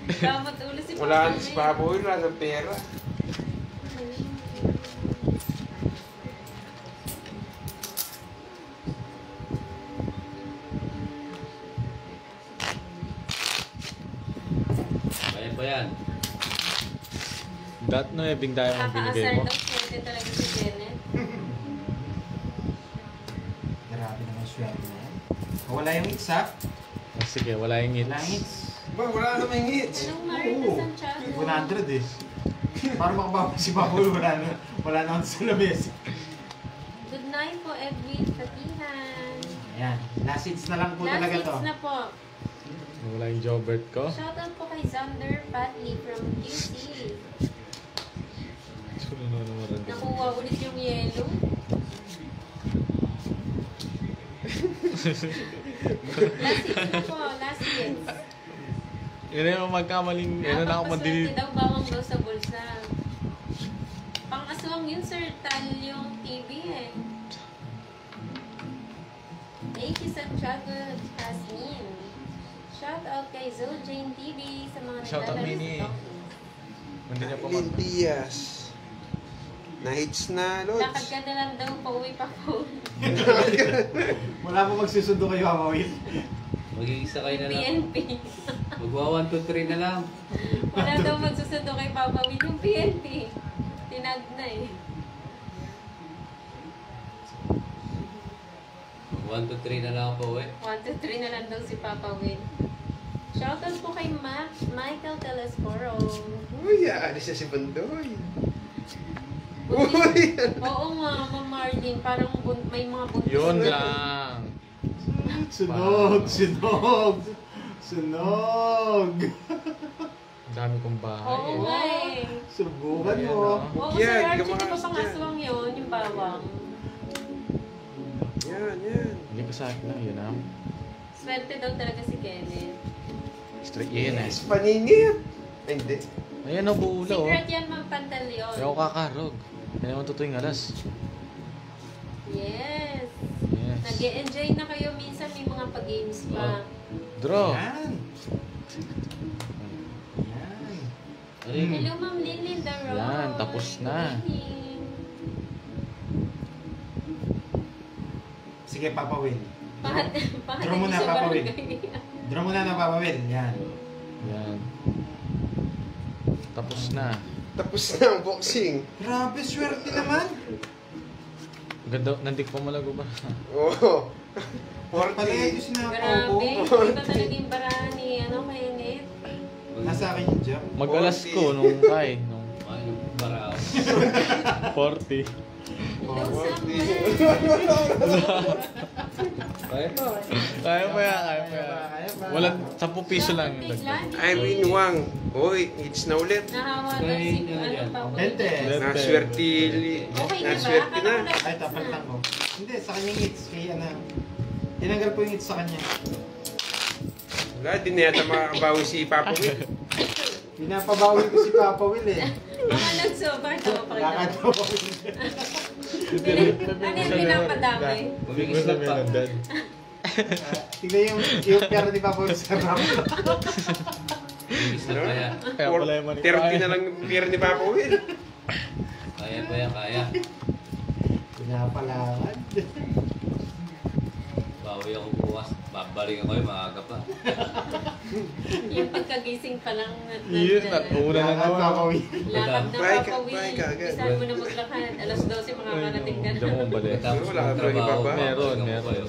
Dapat ulo si Wala Papa nang si Will. Papa Will. Wala nang pera. Kaya pa yan. Dat no ebing tayo ang binigay Kakaasar mo. daw swerte talaga si Kenneth. Grabe naman swerte na yan. O, wala yung hits ha? Oh, sige, wala yung Wala yung hits. hits. Ba, wala namang hits. Anong Marita Santiago? 100 eh. Para makabawi si Paul, wala na sa lamesa. Good night po, Edwin Katihan. Ayan, last hits na lang po Last talaga hits to. na po. Wala yung Jobert ko. Shoutout po kay Xander Patley from QC. Sulo na naman rin. Nakuha ulit yung yellow. Last hits na po, last hits. Yun na yung magkamaling, yun na ako Napapaswerte madili. daw bawang daw sa bulsa. Pang-aswang yun, sir. Tal yung TV eh. Thank you, Santiago Jasmine. Shout out kay Zojane TV sa mga Shout out, naglalaro Mini. sa Doctor. Hindi niya pa Lin Diaz. Na-hits na, Lakad Lods. ka na lang daw, pauwi pa po. Wala mo magsusundo kayo, Amawin. Mag-iisa kayo na lang. PNP. Magwa 1, 2, 3 na lang. Wala daw magsusundo kay Papa Will yung PNP. Tinag na eh. Mag 1, 2, 3 na lang ako eh. 1, 2, 3 na lang daw si Papa Will. Shoutout po kay Michael Telesforo. Uy, aalis na si Bandoy. Uy! Oo nga, Ma'am Marlene. Parang may mga buntis. Yun lang. Sunog! Sunog! Sunog! Ang dami kong bahay Oo eh. nga eh. Subukan Ayan, mo. oh. Oo, Yan, Sir Archie, di gumakas ba dyan. pangaswang yun, yung bawang? Yan, yan. Hindi ko sa akin lang, yun ah. Swerte daw talaga si Kenneth. Straight yun eh. Yes, paningit. Ay, hindi. Ayan o, buula o. Secret yan, Ma'am Pantalyon. Kaya ako kakarog. Yan naman totoo yung alas. Yes. Yes. Nag-e-enjoy na kayo minsan, may mga pag-games pa. Draw. Yan. Yan. Aling. Hello, Ma'am Lynn Daroy. Yan, tapos na. Good evening. Sige, Papa Will. Pahat Draw mo na, sa Papa Will. barangay. Draw mo na na, Papa Will. Yan. Yan. Tapos na. Tapos na ang boxing. Grabe, swerte naman. Ganda, nandik pa malago ba? Oo. Pala ito 40. sinapaw ko. Grabe, iba talaga yung bara ni Kenneth. Nasa akin yung jump. Mag-alas ko nung kay. Nung Ay, barao. 40. Hello, Oh, Samuel. Kaya pa. Kaya pa yan, kaya pa yan. Kaya pa. Walang 10 piso lang yung dagdag. Irene Wang. Uy, hits na ulit. Nahawa daw si ano pa po. Bente. Naswerte. Okay na ba? Naswerte na. Akala ko Ay, tapal lang ko. Hindi, sa kanyang hits. Kaya ano. Tinanggal ko yung hits sa kanya. Wala, di na yata makabawi si Papa Will. Pinapabawi ko si Papa Will eh. Baka nag-sober daw pa rin. Lakad ako. ko. Ano yung pinapadami? Bumigis lang pa. Tignan yung pera ni Papa Will sa ram. Bumigis lang kaya. Kaya pala yung money 30 na lang yung pera ni Papa Will. Kaya pa yan, kaya. Pinapalangan. Bawi ako bukas. Babalik ako maaga pa. Yung pagkagising pa lang. Yun, una na Lakad Papa naman. Will. Lakad na Bye ka- Papa bye ka agad. Bisan mo na maglakad. Alas 12 makakarating ka Diyan mo na. balik. Tapos Wala ka ng trabaho. ibaba? Meron, balik ako meron. kayo.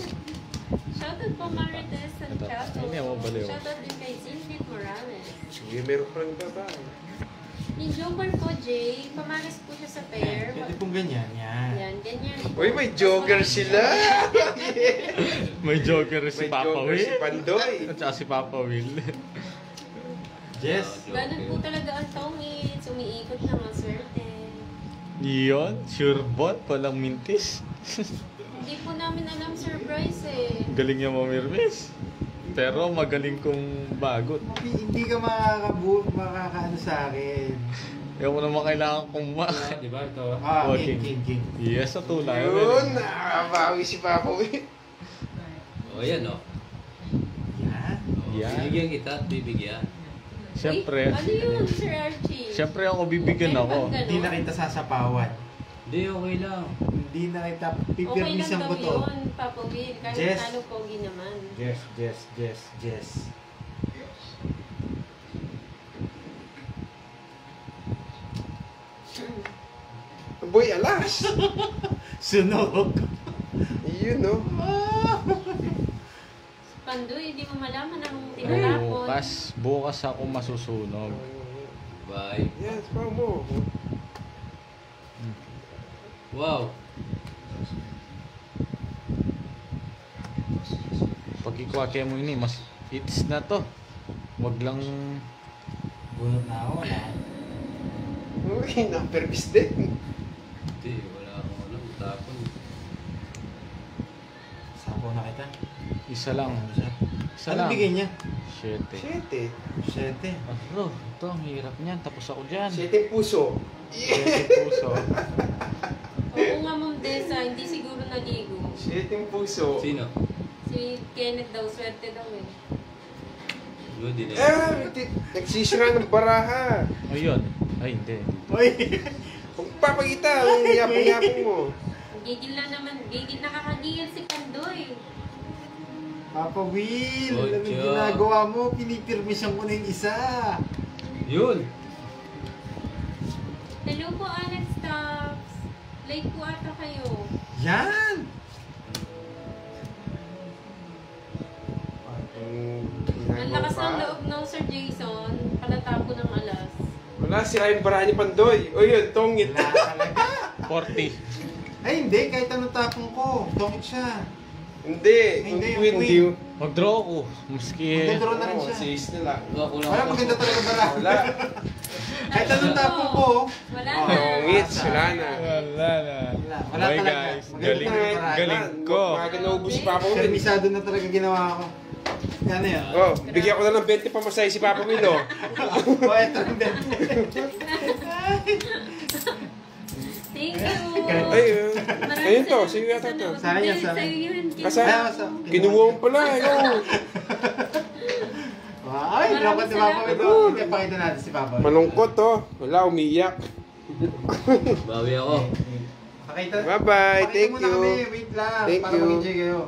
Shoutout po Marites Santiago. Hindi, mo baliw. Shoutout din kay Zinfit Morales. Sige, meron pa rin babae. Yung Joker po, Jay, pamalas po siya sa pair. Pwede pong ganyan. Yan. Yan, ganyan. Uy, may joker sila! May joker si May Papa joker Will. si Pandoy. At saka si Papa Will. Jess. Ganun po talaga ang tongits. Umiikot na maswerte. Yun, sure bot, walang mintis. Hindi po namin alam surprise eh. Galing niya mamirmis. Pero magaling kong bagot. Hindi ka makakaano sa akin. Ayaw mo naman kailangan kong Di ba ito? King. Yes, sa tulay. Yun, nakakabawi si Papa Will. O yan o. Yan. Yan. Bibigyan kita at bibigyan. Siyempre. Ano yun, Sir Archie? Siyempre ako bibigyan ako. Hindi na kita sasapawan. Hindi, okay lang. Hindi na kita Okay lang pipirmisan ko daw to. yun, Papa Will. Kahit Jess. ano pogi naman. Jess. Boy, alas. Sunog. Yun, no? Pandoy, hindi mo malaman ang Ay, tinatapon. bukas ako masusunog. Bye. Yan, sa mo. Wow. Pag ikwake mo ini, mas it's na to. Wag lang Bunot na ako na. Uy, na-permis din. Hindi, wala akong alam. Tapon. Sapo na kita. isa lang. Isa Ano lang. bigay niya? 7. 7. 7. Bro, ito ang hirap niyan. Tapos ako dyan. 7 puso. 7 puso. Oo nga, Ma'am Desa, hindi siguro naligo. 7 puso. Sino? Si Kenneth daw, swerte daw eh. Hindi na. Nagsisira ng baraha. Ayun. Ay, hindi. Uy! Huwag papakita ang yapong-yapong mo. Gigil na naman, nakakagigil si Pandoy. Papa Will, ano Ocho. ginagawa mo? Pinipirmisan ko na yung isa. Yun. Hello po, Alex Tops. Late po ata kayo. Yan! Ang lakas ng loob ng Sir Jason, palatapo ng alas. Wala, sira yung baraha ni Pandoy. O yun, tongit. Wala talaga. 40. Ay hindi, kahit anong tapong ko. Tongit siya. Hindi, Hindi, yung yung queen, queen. di. Mag-draw ako. Maski... Magdodro na rin Oo, siya. 6 na lang. Wala, maganda talaga baraha. Wala. Kahit anong tapong ko. Wala Oh, na. Tongit, wala na. Wala na. Wala Bye talaga. guys. Maganda Galing, talaga baraha. galing ko. Mga naubos si Papa Will. Permisado na talaga ginawa ko. Gano yan? Oh, bigyan ko na ng 20 pamasahe si Papa Will, oh. O, eto ang bente. Thank you. Ay, ayun to, sa'yo yata to. Sa akin yan, sa akin. Sa'yo yun. Kasi, Ay, kinuha mo pala, ayun. Ay, loko si Papa Will. Hindi, pakita natin si Papa Will. Malungkot, oh. Wala, umiyak. Bawi ako. Pakita. Bye-bye, Pakita thank muna you. kami, wait lang. Thank para you. mag-enjoy kayo.